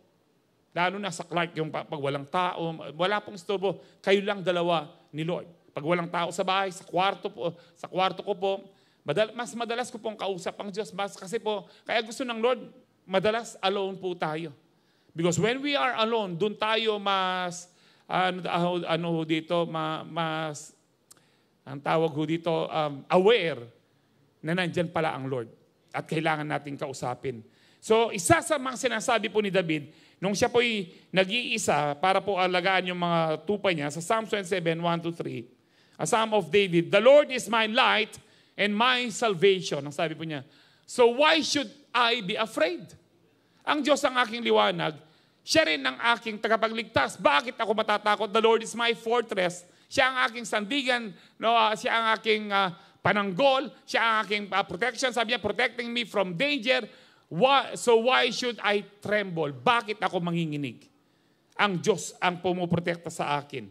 Lalo na sa Clark, yung pag walang tao, wala pong istorbo. Kayo lang dalawa ni Lord. Pag walang tao sa bahay, sa kwarto ko po, mas madalas ko pong kausap ang Diyos. Kasi po, kaya gusto ng Lord, madalas alone po tayo. Because when we are alone, dun tayo mas, ang tawag ho dito, aware na nandyan pala ang Lord. At kailangan natin kausapin. So, isa sa mga sinasabi po ni David, nung siya po'y nag-iisa para po alagaan yung mga tupa niya, sa Psalm 27, 1-3, a Psalm of David, the Lord is my light and my salvation. Ang sabi po niya, so why should I be afraid? Ang Diyos ang aking liwanag, siya rin ang aking tagapagligtas. Bakit ako matatakot? The Lord is my fortress. Siya ang aking sandigan, no? Siya ang aking pananggol, siya ang aking protection. Sabi niya, protecting me from danger. So why should I tremble? Bakit ako manginginig? Ang Diyos ang pumuprotekta sa akin.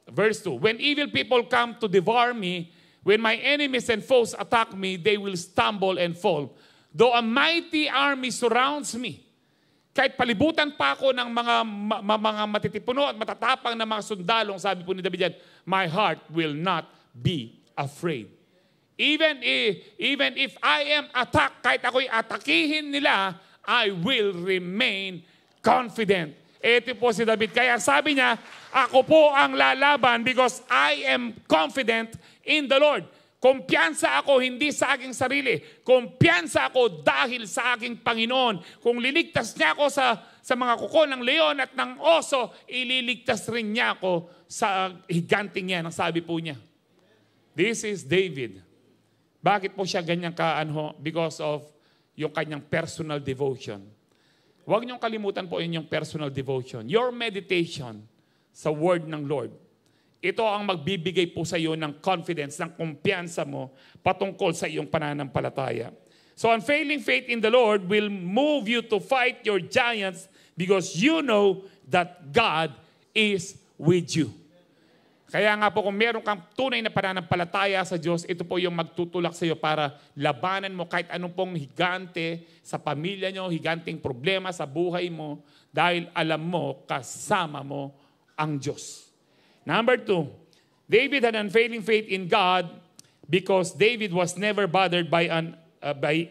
Verse 2, when evil people come to devour me, when my enemies and foes attack me, they will stumble and fall. Though a mighty army surrounds me, kahit palibutan pa ako ng mga matitipuno at matatapang na mga sundalong, sabi po ni David yan, my heart will not be afraid. Even if I am attacked, kahit ako'y atakihin nila, I will remain confident. Ito po si David. Kaya sabi niya, ako po ang lalaban because I am confident in the Lord. Kumpiyansa ako hindi sa aking sarili. Kumpiyansa ako dahil sa aking Panginoon. Kung liligtas niya ako sa mga kuko ng leon at ng oso, ililigtas rin niya ako sa higanting yan, ang sabi po niya. This is David. Bakit po siya ganyan ka-anho? Because of yung kanyang personal devotion. Huwag niyong kalimutan po yung personal devotion. Your meditation sa word ng Lord. Ito ang magbibigay po sa iyo ng confidence, ng kumpiyansa mo patungkol sa iyong pananampalataya. So unfailing faith in the Lord will move you to fight your giants because you know that God is with you. Kaya nga po kung meron kang tunay na pananampalataya sa Diyos, ito po yung magtutulak sa iyo para labanan mo kahit anong pong higante sa pamilya nyo, higanting problema sa buhay mo, dahil alam mo, kasama mo ang Diyos. Number 2, David had unfailing faith in God because David was never bothered by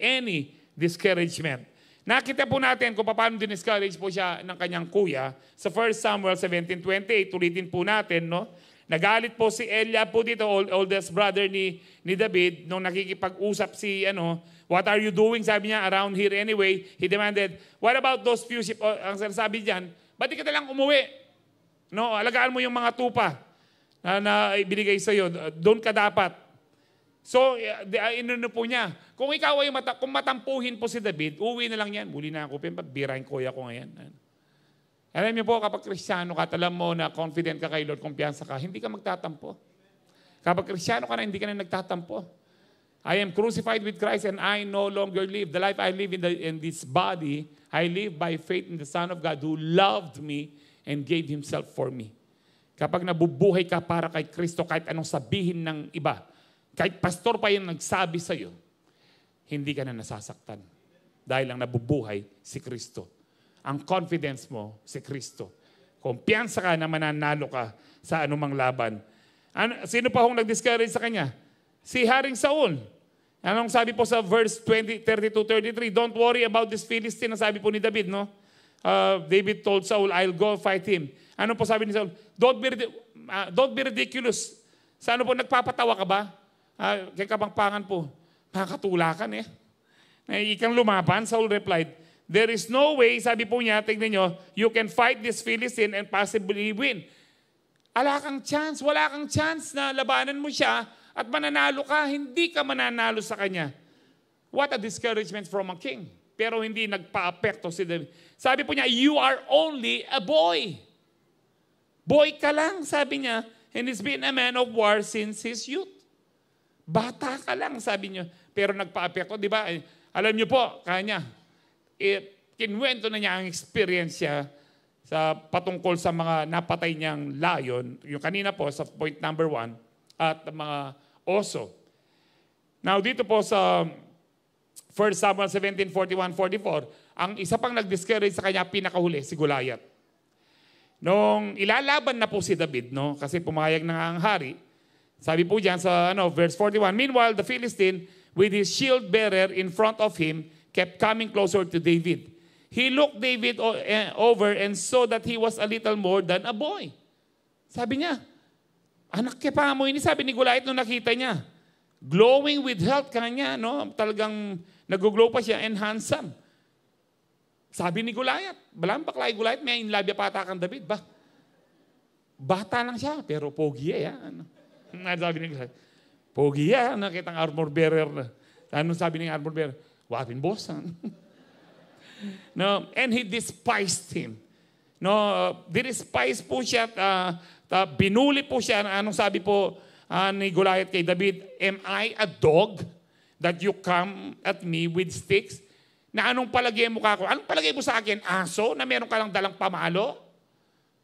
any discouragement. Nakita po natin kung paano din-discourage po siya ng kanyang kuya sa 1 Samuel 17:28. Ulitin po natin, no? Nagalit po si Eliab po dito, oldest brother ni David, nung nakikipag-usap si, what are you doing? Sabi niya, around here anyway. He demanded, what about those few sheep? Ang sabi diyan, ba't di ka talang umuwi? No, alagaan mo yung mga tupa na ibinigay sa iyo. Doon ka dapat. So, inano po niya. Kung ikaw ay kung matampuhin po si David, uwi na lang yan. Muli na ako, birahin kuya ko ngayon. Alam niyo po, kapag Kristiyano ka, alam mo na confident ka kay Lord, kumpiyansa ka, hindi ka magtatampo. Kapag Kristiyano ka na, hindi ka na nagtatampo. I am crucified with Christ and I no longer live. The life I live in this body, I live by faith in the Son of God who loved me and gave Himself for me. Kapag nabubuhay ka para kay Kristo, kahit anong sabihin ng iba, kahit pastor pa yung nagsabi sa iyo, hindi ka na nasasaktan. Dahil lang nabubuhay si Kristo. Ang confidence mo si Kristo. Kumpiyansa ka na mananalo ka sa anumang laban. Sino pa hong nag-discourage sa kanya? Si Haring Saul. Anong sabi po sa verse 32-33? Don't worry about this Philistine. Ang sabi po ni David, no? David told Saul, I'll go fight him. Ano po sabi ni Saul? Don't be ridiculous. Sa ano po, nagpapatawa ka ba? Kay Kapangpangan po, makakatulakan ikang lumaban, Saul replied, there is no way, sabi po niya, tignan nyo, you can fight this Philistine and possibly win. Wala kang chance na labanan mo siya at mananalo ka, hindi ka mananalo sa kanya. What a discouragement from a king. Pero hindi nagpa-apekto si David. Sabi po niya, you are only a boy. Boy ka lang, sabi niya, and he's been a man of war since his youth. Bata ka lang, sabi niya. Pero nagpa-apekto, di ba? Alam niyo po, kanya, kinwento na niya ang experience niya sa patungkol sa mga napatay niyang lion, yung kanina po sa point number 1, at mga oso. Now dito po sa 1 Samuel 17:41-44, ang isa pang nag-discourage sa kanya, pinakahuli, si Goliath. Nung ilalaban na po si David, no, kasi pumayag na ang hari, sabi po diyan sa verse 41, meanwhile the Philistine with his shield bearer in front of him kept coming closer to David. He looked David over and saw that he was a little more than a boy. Sabi niya, anak ke pa mo ini, sabi ni Goliath nung nakita niya. Glowing with health kanya, no? Talagang nag-glow pa siya and handsome. Sabi ni Goliath, baklay Goliath, may inlabya pata kang David ba? Bata lang siya, pero pogi sabi ni Goliath, pogi nakita ang armor bearer na. Ano sabi ng armor bearer? Wapin boss. No, and he despised him. No, despised po siya, binuli po siya. Anong sabi po ni Goliath kay David? Am I a dog that you come at me with sticks? Na anong palagay mo ka ako? Anong palagay mo sa akin? Aso na meron ka lang dalang pamalo?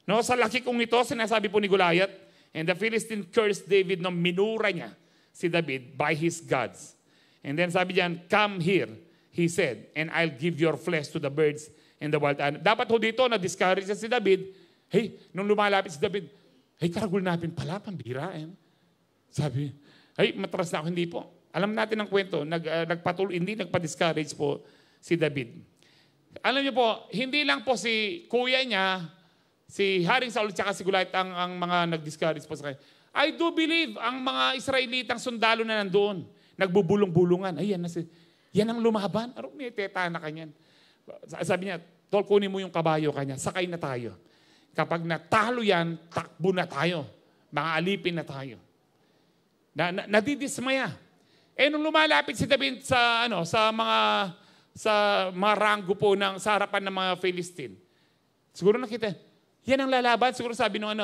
No, sa laki kong ito, sinasabi po ni Goliath. And the Philistine cursed David, no, minura niya si David by his gods. And then sabi diyan, come here, he said, and I'll give your flesh to the birds and the wild animals. Dapat ho dito, na-discourage si David. Hey, nung lumalapit si David, hey, karagul natin pala, pambira. Sabi, hey, matras na ako, hindi po. Alam natin ang kwento, hindi nagpa-discourage po si David. Alam niyo po, hindi lang po si kuya niya, si Haring Saul at si Goliath ang mga nag-discourage po sa kanya. I do believe ang mga Israelitang sundalo na nandoon, nagbubulong-bulungan. Ay, yan ang lumaban. Ano, may teta na kanyan. Sabi niya, tol, kunin mo yung kabayo kanya, sakay na tayo. Kapag natalo yan, takbo na tayo. Mga alipin na tayo. Nadidismaya. Nung lumalapit si David sa mga maranggo po sa harapan ng mga Philistine. Siguro nakita, yan ang lalaban. Siguro sabi nung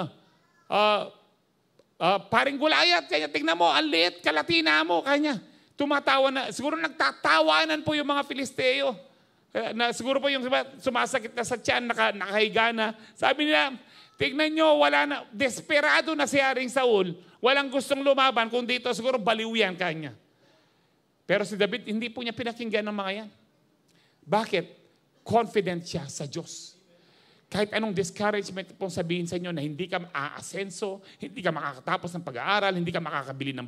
paring Goliath, kanya tingnan mo, ang liit, kalatina mo, kanya. Tumatawa na, siguro nagtatawanan po yung mga Filisteo. Siguro po yung sumasakit na sa tiyan, nakahiga na. Sabi nila, tignan nyo, wala na, desperado na si Haring Saul. Walang gustong lumaban, kung dito siguro baliw yan kanya. Pero si David, hindi po niya pinakinggan ng mga yan. Bakit? Confident siya sa Diyos. Kahit anong discouragement pong sabihin sa inyo na hindi ka aasenso, hindi ka makakatapos ng pag-aaral, hindi ka makakabili ng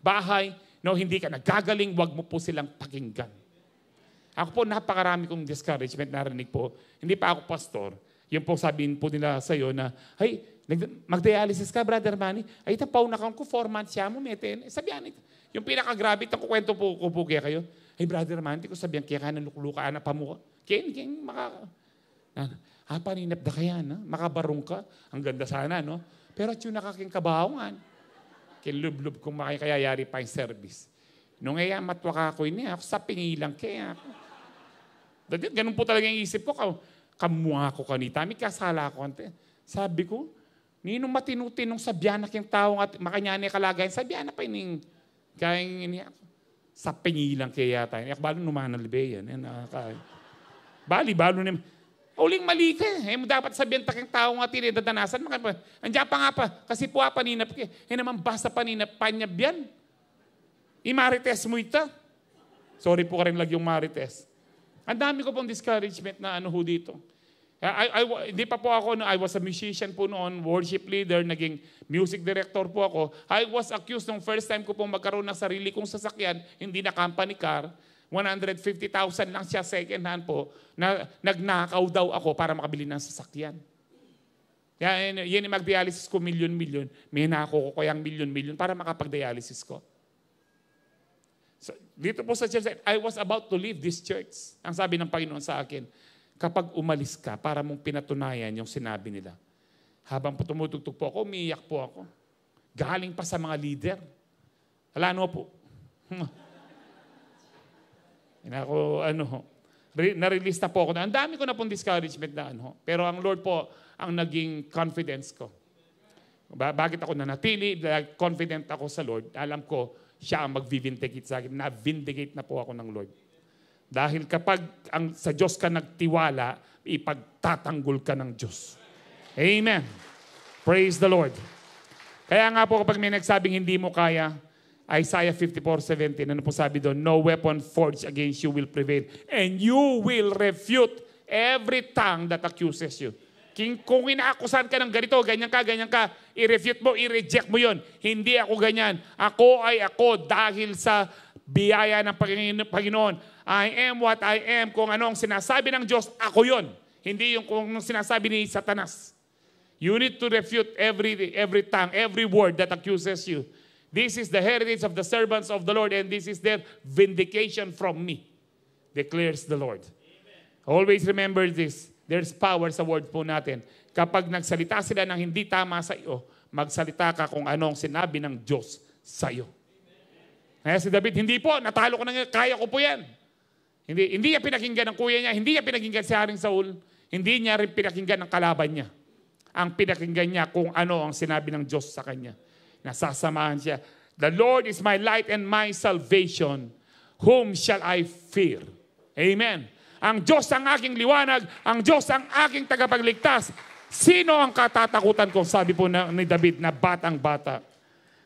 bahay, hindi ka nagagaling, wag mo po silang pakinggan. Ako po, napakarami kong discouragement narinig po. Hindi pa ako pastor. Yung po sabihin po nila sa iyo na, hey, mag-dialysis ka, Brother Manny. Ay, tapaw na ko 4 months siya mo, meten. Sabihan ito. Yung pinakagrabe, ito kukwento po kaya kayo. Hey, Brother Manny, ko sabihan, kaya ka naluklukaan na pamuha. Kaya paninap na kaya, no? Makabarong ka. Ang ganda sana, no? Pero at yung nakaking kabawangan, kinlub-lub kung makikayayari pa yung service. Nung matwa ka ako, ako sa pingilang kaya ako. Ganun po talaga yung isip ko. Kamuha ko kanita. May kasala ko. Sabi ko, ninong matinutinong sabyanak yung taong at makanyani kalagayan, sabyanak pa yung kayang ini ako. Sa pingilang kaya tayo. Balo numanang libe yan. Balo naman. Uling mali ka. Dapat sabihin takang taong at dadanasan. Andiyan pa nga pa. Kasi po paninap ka. Naman basta paninap, panyab yan. I-marites mo ito. Sorry po ka rin lang yung marites. Ang dami ko pong discouragement na dito. Hindi pa po ako, I was a musician po noon, worship leader, naging music director po ako. I was accused nung first time ko pong magkaroon ng sarili kong sasakyan, hindi na company car. 150,000 lang siya second hand po, na nagnakaw daw ako para makabili ng sasakyan. Yan yung mag-dialysis ko, milyon-milyon. May nako ko kayang milyon-milyon para makapag-dialysis ko. So, dito po sa church, I was about to leave this church. Ang sabi ng Panginoon sa akin, kapag umalis ka, para mong pinatunayan yung sinabi nila. Habang tumutugtog po ako, umiiyak po ako. Galing pa sa mga leader. Wala po. Na-release na po ako. Ang dami ko na pong discouragement na Pero ang Lord po, ang naging confidence ko. Bakit ako nanatili, confident ako sa Lord, alam ko, siya ang mag-vindicate sa akin. Na-vindicate na po ako ng Lord. Dahil kapag sa Diyos ka nagtiwala, ipagtatanggol ka ng Diyos. Amen. Praise the Lord. Kaya nga po kapag may nagsabing hindi mo kaya, Isaiah 54:17, ano po sabi doon? No weapon forged against you will prevail, and you will refute every tongue that accuses you. Kung inaakusan ka ng ganito, ganyan ka, i-refute mo, i-reject mo yon. Hindi ako ganyan. Ako ay ako dahil sa biyaya ng Panginoon. I am what I am. Kung anong sinasabi ng Diyos, ako yon. Hindi yung kung sinasabi ni Satanas. You need to refute every tongue, every word that accuses you. This is the heritage of the servants of the Lord, and this is their vindication from me, declares the Lord. Amen. Always remember this. There's power sa word po natin. Kapag nagsalita sila ng hindi tama sa iyo, magsalita ka kung anong sinabi ng Diyos sa iyo. Kaya si David, hindi po, natalo ko na nga, kaya ko po yan. Hindi niya pinakinggan ng kuya niya, hindi niya pinakinggan si Haring Saul, hindi niya rin pinakinggan ng kalaban niya. Ang pinakinggan niya kung ano ang sinabi ng Diyos sa kanya. Nasasamahan siya. The Lord is my light and my salvation. Whom shall I fear? Amen. Ang Diyos ang aking liwanag, ang Diyos ang aking tagapagligtas. Sino ang katatakutan ko? Sabi po ni David na batang-bata.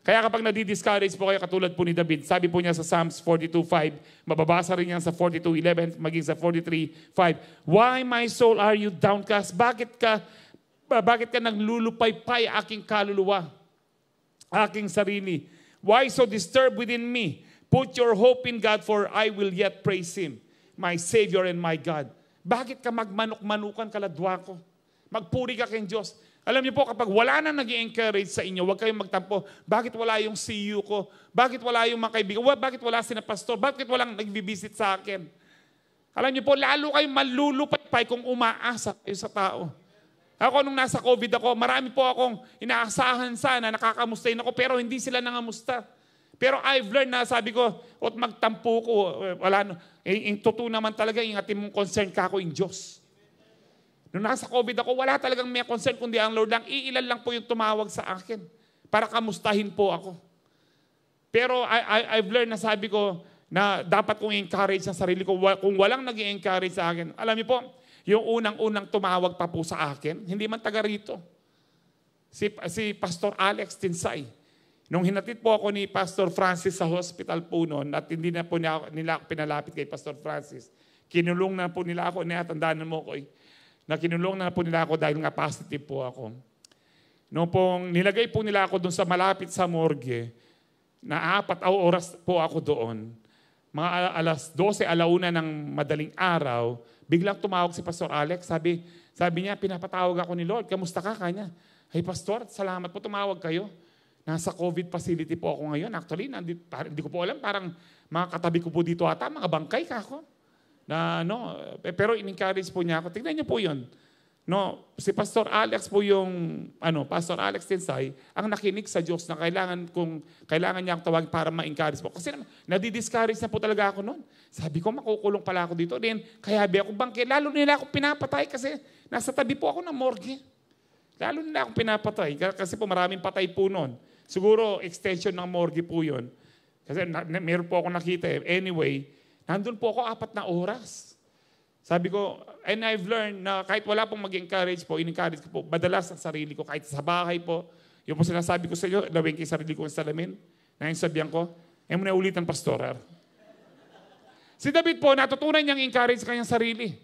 Kaya kapag nadidiscourage po kayo katulad po ni David, sabi po niya sa Psalms 42:5, mababasa rin niya sa 42:11, maging sa 43:5, why my soul are you downcast? Bakit ka naglulupaypay aking kaluluwa, aking sarili? Why so disturbed within me? Put your hope in God, for I will yet praise Him, my Savior and my God. Bakit ka magmanok-manukan kaladwa ko? Magpuri ka kay Diyos. Alam niyo po, kapag wala na nag-i-encourage sa inyo, huwag kayong magtampo. Bakit wala yung CU ko? Bakit wala yung mga kaibigan? Bakit wala sina pastor? Bakit walang nag-visit sa akin? Alam niyo po, lalo kayong malulupay kung umaasa kayo sa tao. Ako nung nasa COVID ako, marami po akong inaasahan sana, nakakamustahin ako, pero hindi sila nangamusta. Pero I've learned na sabi ko, at magtampo ko, wala no. Yung totoo naman talaga, yung ating mong concern ka ako in Diyos. Nung nasa COVID ako, wala talagang may concern, kundi ang Lord lang. Iilan lang po yung tumawag sa akin para kamustahin po ako. Pero I've learned na sabi ko, na dapat kong encourage sa sarili ko. Kung walang nag-encourage sa akin, alam niyo po, yung unang-unang tumawag pa po sa akin, hindi man taga rito. Si Pastor Alex Tinsay. Nung hinatid po ako ni Pastor Francis sa hospital po noon at hindi na po nila ako pinalapit kay Pastor Francis, kinulong na po nila ako, tandaan mo ko na kinulong na po nila ako dahil nga positive po ako. Noong pong nilagay po nila ako doon sa malapit sa morgue, na 4 oras po ako doon, mga alas 12, alauna ng madaling araw, biglang tumawag si Pastor Alex. Sabi niya, pinapatawag ako ni Lord. Kamusta ka kanya? Hey Pastor, salamat po tumawag kayo. Nasa COVID facility po ako ngayon. Actually, hindi ko po alam, parang mga katabi ko po dito ata, mga bangkay ka ako. Pero in-encourage po niya ako. Tignan niyo po yun. Si Pastor Alex po yung, Pastor Alex Tinsay, ang nakinig sa Diyos na kailangan niya ang tawag para ma-encourage po. Kasi nadi-discourage na po talaga ako noon. Sabi ko, makukulong pala ako dito. Then, kaya ako bangke. Lalo nila ako pinapatay kasi nasa tabi po ako ng morgue. Lalo nila ako pinapatay. Kasi po maraming patay po noon. Siguro, extension ng morgue po yun. Kasi meron po ako nakita. Anyway, nandun po ako 4 na oras. Sabi ko, and I've learned na kahit wala pong mag-encourage po, in-encourage ko po, madalas ang sarili ko, kahit sa bahay po, yung po sinasabi ko sa inyo, lawin kay sarili ko ang salamin, na yung sabihan ko, mo na ulitan, pastorar. Si David po, natutunan niyang encourage kanyang sarili.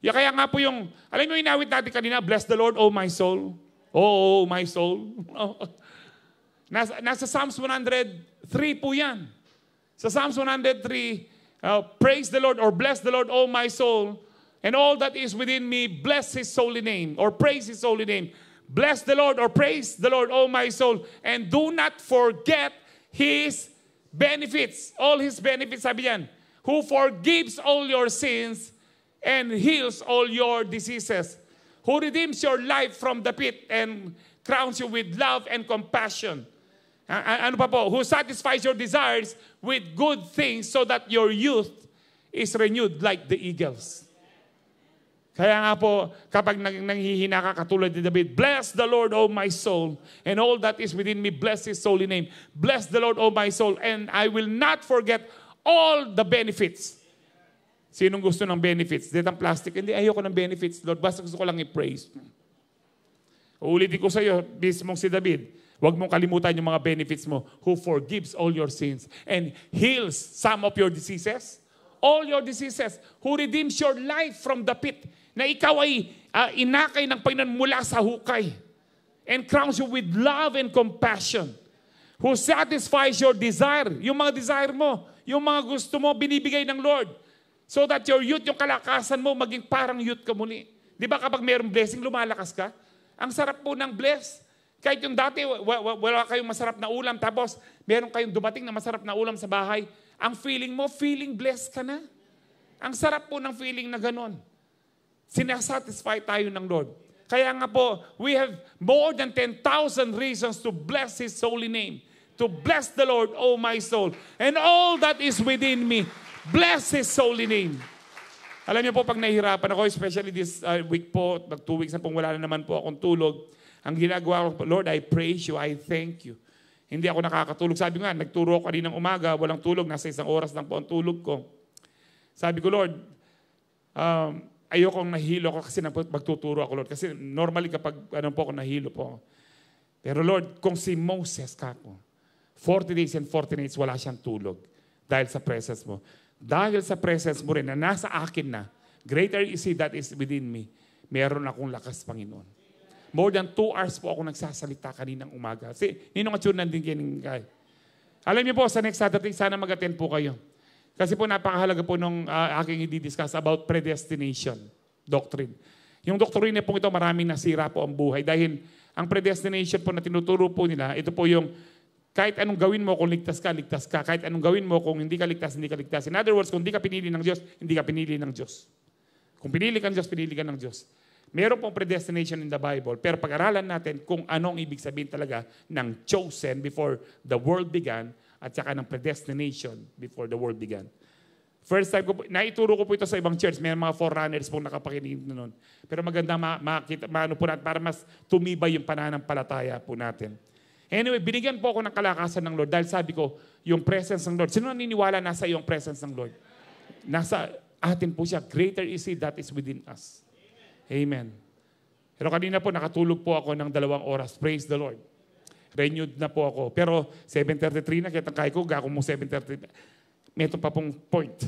Kaya nga po yung, alam mo, inawit natin kanina, bless the Lord, oh my soul. Oh, my soul. Nasa Psalms 103 po yan. Sa Psalms 103, praise the Lord or bless the Lord, oh my soul, and all that is within me, bless His holy name or praise His holy name. Bless the Lord or praise the Lord, oh my soul, and do not forget His benefits. All His benefits, sabi yan, who forgives all your sins and heals all your diseases, who redeems your life from the pit and crowns you with love and compassion. Ano pa po? Who satisfies your desires with good things so that your youth is renewed like the eagles. Kaya nga po, kapag nanghihina ka katulad ni David, bless the Lord, O my soul, and all that is within me, bless His holy name. Bless the Lord, O my soul, and I will not forget all the benefits. Sinong gusto ng benefits? Dito ang plastic. Hindi, ayoko ng benefits, Lord. Basta gusto ko lang i-praise. Uulitin ko sa iyo, mismong si David, huwag mong kalimutan yung mga benefits mo, who forgives all your sins and heals some of your diseases. All your diseases. Who redeems your life from the pit. Na ikaw ay inakay ng Panginoon mula sa hukay. And crowns you with love and compassion. Who satisfies your desire. Yung mga desire mo, yung mga gusto mo, binibigay ng Lord. So that your youth, yung kalakasan mo, maging parang youth ka muli. Di ba kapag mayroong blessing, lumalakas ka? Ang sarap po ng bless. Kahit yung dati, wala kayong masarap na ulam, tapos meron kayong dumating na masarap na ulam sa bahay, ang feeling mo, feeling blessed ka na. Ang sarap po ng feeling na ganon. Sinasatisfy tayo ng Lord. Kaya nga po, we have more than 10,000 reasons to bless His holy name. To bless the Lord, oh my soul. And all that is within me, bless His holy name. Alam niyo po, pag nahihirapan ako, especially this week po, 2 weeks na pong wala na naman po akong tulog, ang ginagawa ko, Lord, I praise you, I thank you. Hindi ako nakakatulog. Sabi nga, nagturo ako kaninang umaga, walang tulog, nasa 1 oras lang po ang tulog ko. Sabi ko, Lord, ayokong nahilo ako kasi magtuturo ako, Lord. Kasi normally kapag ako nahilo po. Pero Lord, kung si Moses ka po, 40 days and 40 nights wala siyang tulog dahil sa presence mo. Dahil sa presence mo rin na nasa akin na, greater is He that is within me, meron akong lakas, Panginoon. More than 2 hours po ako nagsasalita kaninang umaga. Kasi, ninong atsunan din kayo. Alam niyo po, sa next Saturday, sana mag-attend po kayo. Kasi po, napakahalaga po nung aking i-discuss about predestination doctrine. Yung doktrina po ito, maraming nasira po ang buhay. Dahil ang predestination po na tinuturo po nila, ito po yung kahit anong gawin mo kung ligtas ka, ligtas ka. Kahit anong gawin mo kung hindi ka ligtas, hindi ka ligtas. In other words, kung hindi ka pinili ng Diyos, hindi ka pinili ng Diyos. Kung pinili ka ng Diyos, pinili ka ng Diyos. Meron pong predestination in the Bible, pero pag-aralan natin kung anong ibig sabihin talaga ng chosen before the world began, at saka ng predestination before the world began. First time ko po, naituro ko po ito sa ibang church. May mga forerunners pong nakapakinig na nun. Pero maganda makita, maano po natin para mas tumibay yung pananampalataya po natin. Anyway, binigyan po ako ng kalakasan ng Lord dahil sabi ko, yung presence ng Lord. Sino naniniwala nasa yung presence ng Lord? Nasa atin po siya. Greater is He that is within us. Amen. Pero kanina po, nakatulog po ako ng 2 oras. Praise the Lord. Renewed na po ako. Pero 7:33 na, kitang kaya ko, gako mo 7:33. Meron pa pong point.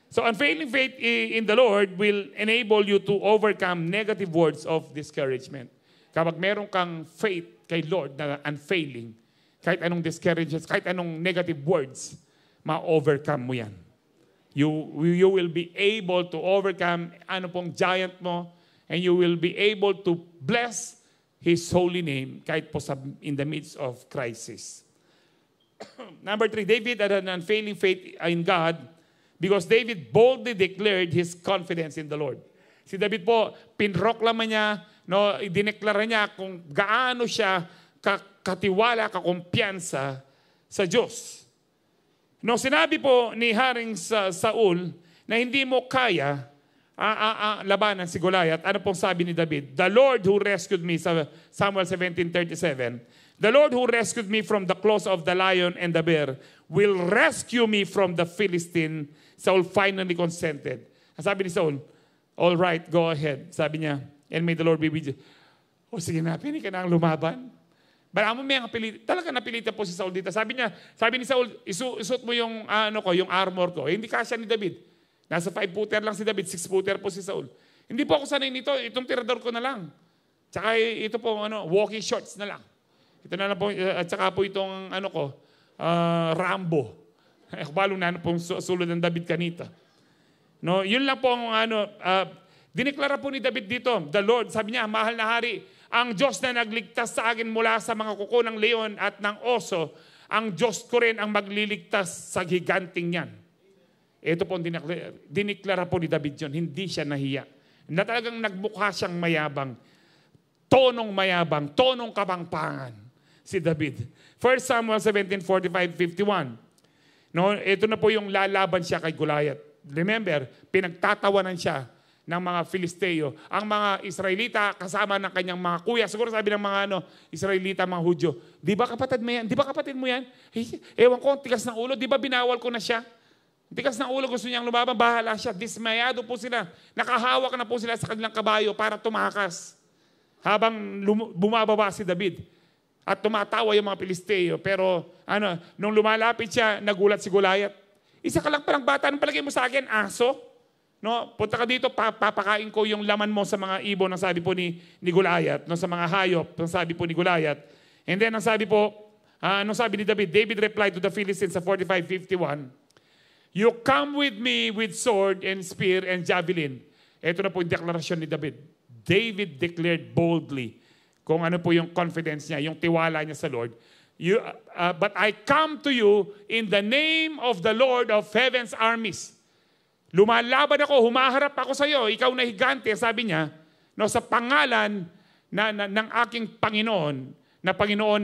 So unfailing faith in the Lord will enable you to overcome negative words of discouragement. Kapag meron kang faith kay Lord na unfailing, kahit anong discouragements, kahit anong negative words, ma-overcome mo yan. You will be able to overcome ano pong giant mo, and you will be able to bless His holy name kahit po in the midst of crisis. Number 3, David had an unfailing faith in God because David boldly declared his confidence in the Lord. Si David po, pinroklama niya, dineklara niya kung gaano siya katiwala, kakumpiyansa sa Diyos. Sinabi po ni Haring Saul na hindi mo kaya labanan si Goliath, ano pong sabi ni David? The Lord who rescued me, sa Samuel 17:37, the Lord who rescued me from the claws of the lion and the bear will rescue me from the Philistine. Saul finally consented. Sabi ni Saul, all right, go ahead. Sabi niya, and may the Lord be with you. O sige na, pili ka na ang lumaban. Bala mo may talaga napilitan po si Saul dito. Sabi ni Saul, isuot mo yung, yung armor ko. Hindi kasya ni David. Nasa 5-footer lang si David, 6-footer po si Saul. Hindi po ako sanay nito, itong tirador ko na lang. Tsaka ito po, walking shorts na lang. Ito na lang po, at saka po itong, Rambo. Balong na pong sulod ng David kanita. Yun lang po ang, dineklara po ni David dito, the Lord, sabi niya, mahal na hari, ang Diyos na nagligtas sa akin mula sa mga kuko ng leon at ng oso, ang Diyos ko rin ang magliligtas sa giganting yan. Ito po, dineklara po ni David yun, hindi siya nahiya. Na talagang nagmukha siyang mayabang, tonong kapangpangan si David. 1 Samuel 17:45-51. Ito na po yung lalaban siya kay Goliath. Remember, pinagtatawanan siya ng mga Filisteo. Ang mga Israelita kasama ng kanyang mga kuya. Siguro sabi ng mga Israelita, mga Hudyo, di ba kapatid mo yan? Di ba kapatid mo yan? Ewan ko, tigas ng ulo. Di ba binawal ko na siya? Tigas ng ulo, gusto niyang lumaban, bahala siya. Dismayado po sila. Nakahawak na po sila sa kanilang kabayo para tumakas. Habang bumababa si David. At tumatawa yung mga Pilisteo. Pero nung lumalapit siya, nagulat si Goliath. Isa ka lang palang bata, anong palagay mo sa akin? Aso? Punta ka dito, papakain ko yung laman mo sa mga ibon, ang sabi po ni Goliath. Sa mga hayop, ang sabi po ni Goliath. And then, ang sabi po, anong sabi ni David? David replied to the Philistines sa 45:51, you come with me with sword and spear and javelin. Ito na po yung deklarasyon ni David. David declared boldly kung ano po yung confidence niya, yung tiwala niya sa Lord. But I come to you in the name of the Lord of heaven's armies. Lumalaban ako, humaharap ako sa iyo, ikaw na higante, sabi niya, sa pangalan ng aking Panginoon, na Panginoon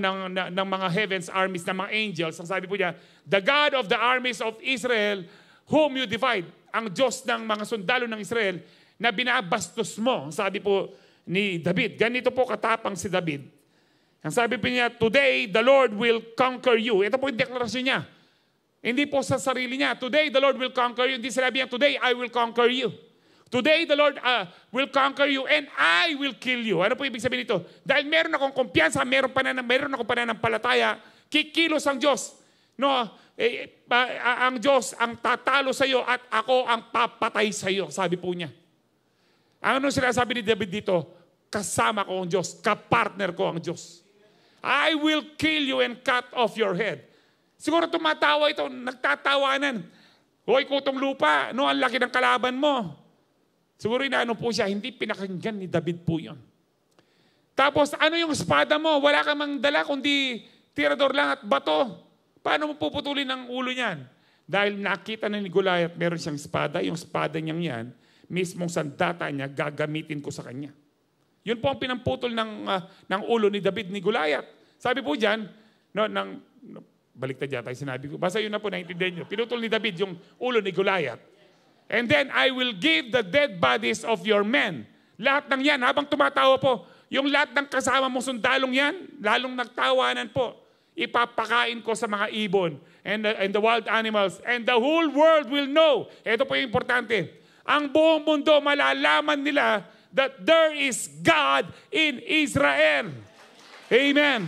ng mga heavens armies, ng mga angels. Ang sabi po niya, the God of the armies of Israel, whom you defied. Ang Diyos ng mga sundalo ng Israel, na binabastos mo. Ang sabi po ni David. Ganito po katapang si David. Ang sabi po niya, today the Lord will conquer you. Ito po yung deklarasyon niya. Hindi po sa sarili niya. Today the Lord will conquer you. Hindi sinabi niya, today I will conquer you. Today the Lord will conquer you and I will kill you. Ano po ibig sabihin nito? Dahil meron akong kumpiyansa, meron akong pananampalataya, kikilos ang Diyos. Ang Diyos ang tatalo sa iyo at ako ang papatay sa iyo, sabi po niya. Ano sinasabi ni David dito? Kasama ko ang Diyos, kapartner ko ang Diyos. I will kill you and cut off your head. Siguro tumatawa ito, nagtatawanan. Hoy, kutong lupa, ang laki ng kalaban mo. Siguro po siya, hindi pinakinggan ni David po yun. Tapos, ano yung espada mo? Wala ka mang dala, kundi tirador lang at bato. Paano mo puputulin ang ulo niyan? Dahil nakita na ni Goliath, meron siyang espada, yung espada niyang yan, mismong sandata niya, gagamitin ko sa kanya. Yun po ang pinamputol ng ulo ni David ni Goliath. Sabi po dyan, Baliktad yata yung sinabi ko. Basta yun na po, naintindihan nyo. Pinutol ni David yung ulo ni Goliath. And then, I will give the dead bodies of your men. Lahat ng yan, habang tumatawa po, yung lahat ng kasama mong sundalong yan, lalong nagtawanan po. Ipapakain ko sa mga ibon and the wild animals. And the whole world will know. Ito po yung importante. Ang buong mundo, malalaman nila that there is God in Israel. Amen.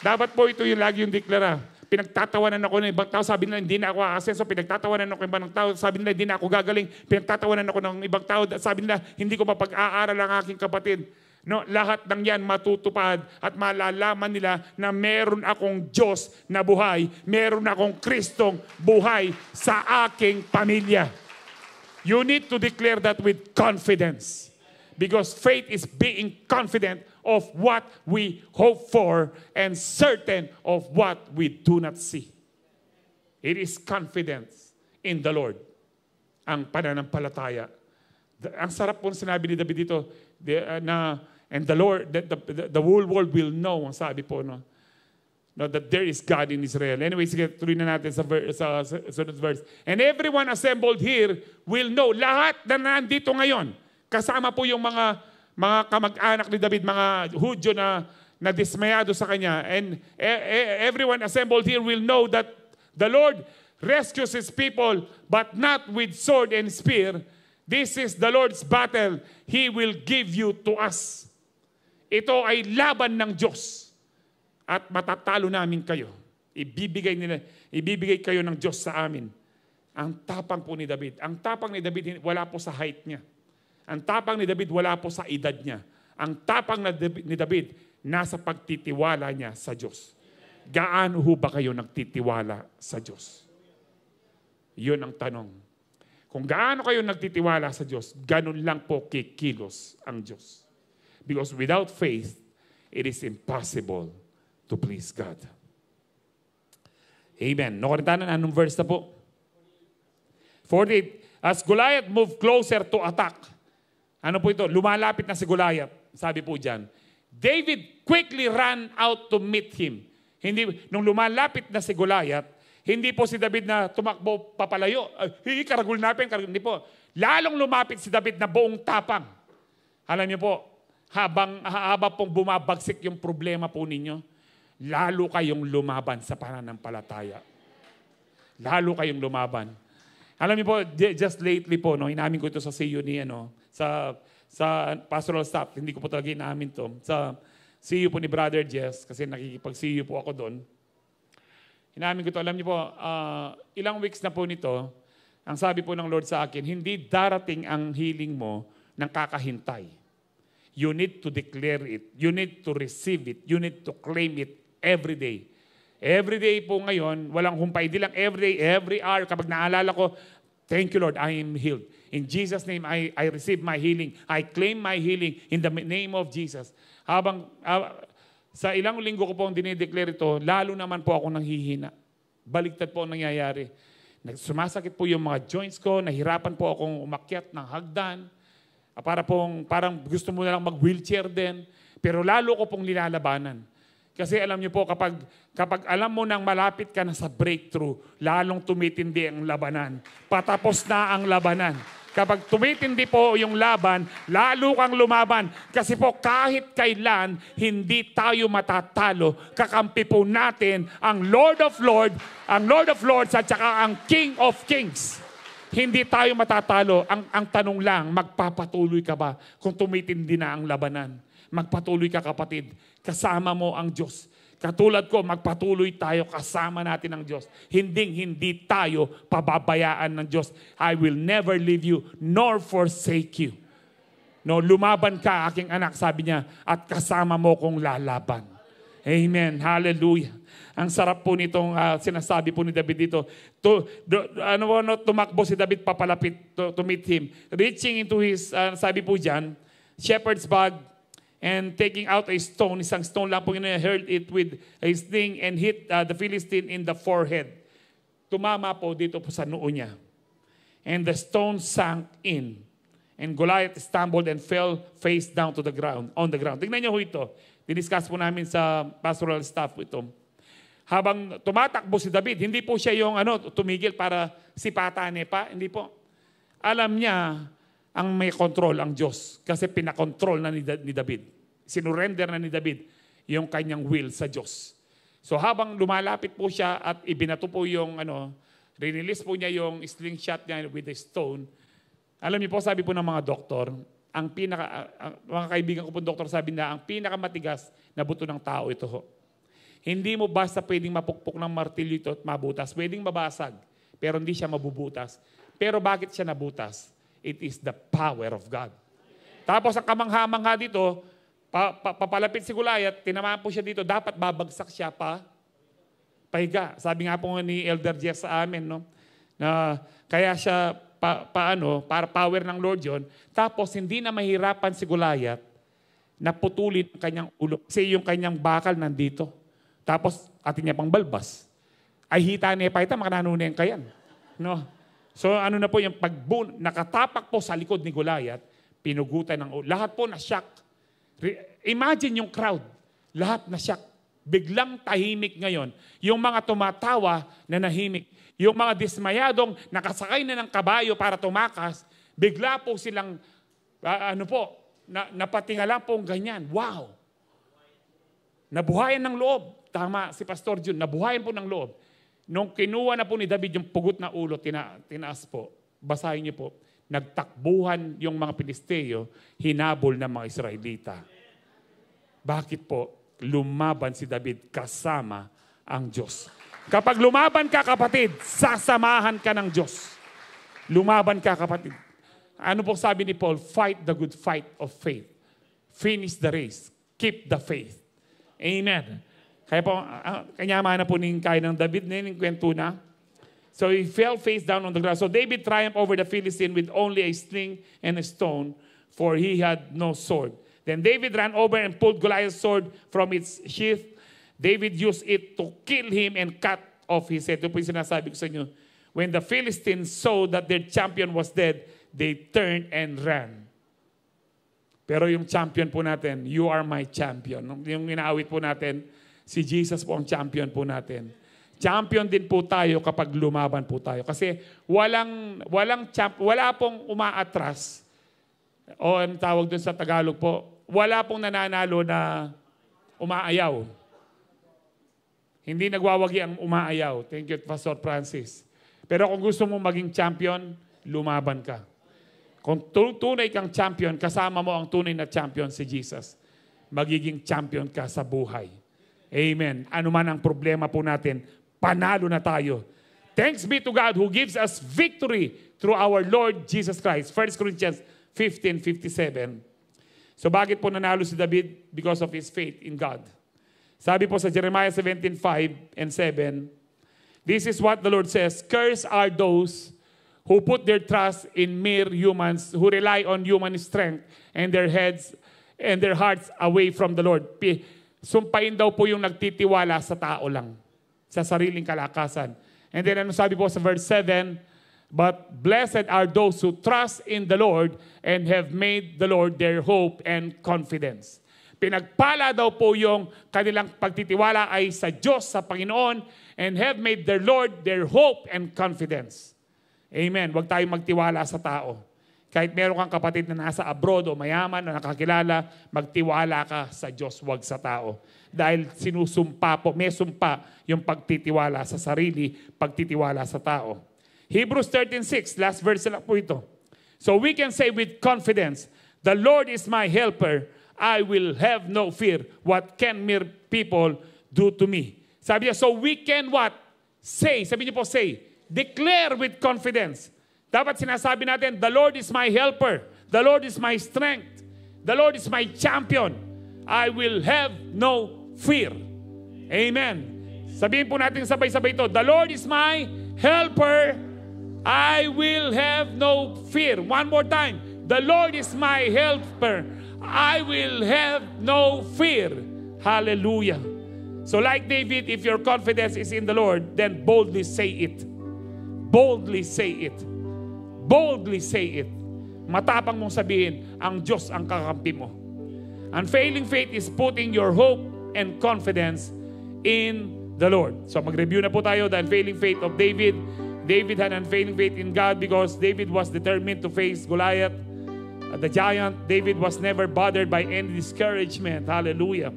Dapat po ito yung lagi yung deklara. Pinagtatawanan ako ng ibang tao. Sabi nila, hindi na ako aasenso. Pinagtatawanan ako ng ibang tao. Sabi nila, hindi na ako gagaling. Pinagtatawanan ako ng ibang tao. Sabi nila, hindi ko mapag-aaral ang aking kapatid. No, lahat ng yan matutupad at malalaman nila na meron akong Diyos na buhay. Meron akong Kristong buhay sa aking pamilya. You need to declare that with confidence. Because faith is being confident of what we hope for and certain of what we do not see. It is confidence in the Lord. Ang pananampalataya. Ang sarap po sinabi ni David dito and the Lord, the whole world will know, ang sabi po, no, that there is God in Israel. Anyway, sige, tuloy na natin sa verse. And everyone assembled here will know. Lahat na nandito ngayon, kasama po yung mga kamag-anak ni David, mga Hudyo na dismayado sa kanya. And everyone assembled here will know that the Lord rescues His people, but not with sword and spear. This is the Lord's battle. He will give you to us. Ito ay laban ng Diyos. At matatalo namin kayo. Ibibigay kayo ng Diyos sa amin. Ang tapang po ni David. Ang tapang ni David, wala po sa height niya. Ang tapang ni David, wala po sa edad niya. Ang tapang ni David, nasa pagtitiwala niya sa Diyos. Gaano ho ba kayo nagtitiwala sa Diyos? Yun ang tanong. Kung gaano kayo nagtitiwala sa Diyos, ganun lang po kikilos ang Diyos. Because without faith, it is impossible to please God. Amen. Nakuha na anong verse na po? 48. As Goliath moved closer to attack. Ano po ito? Lumalapit na si Goliath. Sabi po dyan. David quickly ran out to meet him. Nung lumalapit na si Goliath, hindi po si David na tumakbo papalayo. Karagul natin. Hindi po. Lalong lumapit si David na buong tapang. Alam niyo po, habang pong bumabagsik yung problema po ninyo, lalo kayong lumaban sa pananampalataya. Lalo kayong lumaban. Alam niyo po, just lately po, inamin ko ito sa CEO ni, sa pastoral staff, hindi ko po talaga inamin to, sa CEO po ni Brother Jess, kasi nakikipag-CEO po ako doon. Inamin ko ito, alam niyo po, ilang weeks na po nito, ang sabi po ng Lord sa akin, hindi darating ang healing mo ng kakahintay. You need to declare it. You need to receive it. You need to claim it every day. Every day po ngayon, walang humpay. Di lang every day, every hour, kapag naalala ko, thank you Lord, I am healed. In Jesus' name, I receive my healing. I claim my healing in the name of Jesus. Sa ilang linggo ko po ang dinideclare ito, lalo naman po ako nanghihina. Baligtad po ang nangyayari. Sumasakit po yung mga joints ko, nahirapan po akong umakyat ng hagdan. Parang gusto mo na lang mag-wheelchair din. Pero lalo ko pong nilalabanan. Kasi alam niyo po, kapag alam mo nang malapit ka na sa breakthrough, lalong tumitindi ang labanan. Patapos na ang labanan. Kapag tumitindi po yung laban, lalo kang lumaban. Kasi po kahit kailan, hindi tayo matatalo. Kakampi po natin ang Lord of Lords at saka ang King of Kings. Hindi tayo matatalo. Ang tanong lang, magpapatuloy ka ba kung tumitindi na ang labanan? Magpatuloy ka kapatid. Kasama mo ang Diyos. Katulad ko, magpatuloy tayo, kasama natin ang Diyos. Hindi tayo pababayaan ng Diyos. I will never leave you nor forsake you. No, lumaban ka, aking anak, sabi niya, at kasama mo kong lalaban. Amen. Hallelujah. Ang sarap po nitong sinasabi po ni David dito. Tumakbo si David papalapit to meet him. Reaching into his, sabi po dyan, shepherd's bag, and taking out a stone, isang stone lang po yun, hurled it with a sling and hit the Philistine in the forehead. Tumama po dito po sa noo niya. And the stone sank in. And Goliath stumbled and fell face down on the ground. Tingnan niyo ho ito. Diniscuss po namin sa pastoral staff ito. habang tumatakbo si David, hindi po siya yung tumigil para sipatanin pa. Hindi po. Alam niya, ang may control ang Diyos. Kasi pinakontrol na ni David. Sinurrender na ni David yung kanyang will sa Diyos. So habang lumalapit po siya at ibinato po yung rinilis po niya yung slingshot niya with a stone. Alam niyo po, sabi po ng mga doktor, mga kaibigan ko po doktor, sabi na ang pinakamatigas na buto ng tao ito ho. Hindi mo basta pwedeng mapukpok ng martilyo ito at mabutas. Pwedeng mabasag, pero hindi siya mabubutas. Pero bakit siya nabutas? It is the power of God. Tapos ang kamangha-mangha dito, papalapit si Goliath, tinamaan po siya dito, dapat babagsak siya pahiga. Sabi nga po ni Elder Jess sa amin, na kaya siya para power ng Lord yun. Tapos hindi na mahirapan si Goliath na putulin ang kanyang ulo. Kasi yung kanyang bakal nandito. Tapos atin niya pang balbas. Ay hita niya pa ito, makananunin ka yan. So na po yung nakatapak po sa likod ni Goliath, pinugutan ng ulo. Lahat po na-shock. Imagine yung crowd. Lahat na-shock. Biglang tahimik ngayon. Yung mga tumatawa na nahimik. Yung mga dismayadong nakasakay na ng kabayo para tumakas, bigla po silang, napatingala po ganyan. Wow! Nabuhayan ng loob. Tama si Pastor Jun, nabuhayan po ng loob. Nung kinuha na po ni David yung pugot na ulo, tinaas po. Basahin niyo po. Nagtakbuhan yung mga Pilisteo, hinabol ng mga Israelita. Bakit po? Lumaban si David kasama ang Diyos. Kapag lumaban ka, kapatid, sasamahan ka ng Diyos. Lumaban ka, kapatid. Ano po sabi ni Paul? Fight the good fight of faith. Finish the race. Keep the faith. Amen. Kaya po, kanyama na po kaya ng David na yung kwento na. So he fell face down on the ground. So David triumphed over the Philistine with only a sling and a stone, for he had no sword. Then David ran over and pulled Goliath's sword from its sheath. David used it to kill him and cut off his head. Ito po yung sinasabi ko sa inyo. When the Philistines saw that their champion was dead, they turned and ran. Pero yung champion po natin, you are my champion. Yung inaawit po natin, si Jesus po ang champion po natin. Champion din po tayo kapag lumaban po tayo. Kasi wala pong umaatras. O ang tawag dun sa Tagalog po, wala pong nananalo na umaayaw. Hindi nagwawagi ang umaayaw. Thank you, Pastor Francis. Pero kung gusto mong maging champion, lumaban ka. Kung tunay kang champion, kasama mo ang tunay na champion si Jesus. Magiging champion ka sa buhay. Amen. Ano man ang problema po natin, panalo na tayo. Thanks be to God who gives us victory through our Lord Jesus Christ. 1 Corinthians 15:57. So bakit po nanalo si David? Because of his faith in God. Sabi po sa Jeremiah 17:5 and 7, this is what the Lord says, cursed are those who put their trust in mere humans, who rely on human strength and their heads and their hearts away from the Lord. Sumpain daw po yung nagtitiwala sa tao lang, sa sariling kalakasan. And then ano sabi po sa verse 7, but blessed are those who trust in the Lord and have made the Lord their hope and confidence. Pinagpala daw po yung kanilang pagtitiwala ay sa Diyos, sa Panginoon, and have made their Lord their hope and confidence. Amen. Huwag tayong magtiwala sa tao. Kahit meron kang kapatid na nasa abroad o mayaman na nakakilala, magtiwala ka sa Diyos, huwag sa tao. Dahil sinusumpa po, may sumpa yung pagtitiwala sa sarili, pagtitiwala sa tao. Hebrews 13:6, last verse lang po ito. So we can say with confidence, the Lord is my helper, I will have no fear. What can mere people do to me? Sabi niya, so we can what? Say, sabi niyo po say, declare with confidence. Dapat sinasabi natin, the Lord is my helper. The Lord is my strength. The Lord is my champion. I will have no fear. Amen. Sabihin po natin sabay-sabay ito, the Lord is my helper. I will have no fear. One more time. The Lord is my helper. I will have no fear. Hallelujah. So like David, if your confidence is in the Lord, then boldly say it. Boldly say it. Boldly say it. Matapang mong sabihin, ang Diyos ang kakampi mo. Unfailing faith is putting your hope and confidence in the Lord. So mag-review na po tayo, the unfailing faith of David. David had unfailing faith in God because David was determined to face Goliath, the giant. David was never bothered by any discouragement. Hallelujah.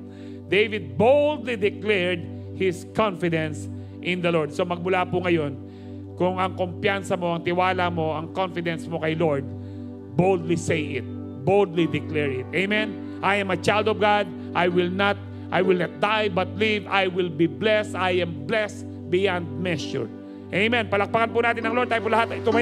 David boldly declared his confidence in the Lord. So magmula po ngayon, kung ang kumpiyansa mo, ang tiwala mo, ang confidence mo kay Lord, boldly say it. Boldly declare it. Amen? I am a child of God. I will not die but live. I will be blessed. I am blessed beyond measure. Amen. Palakpakan po natin ang Lord. Tayo po lahat. Tumayo.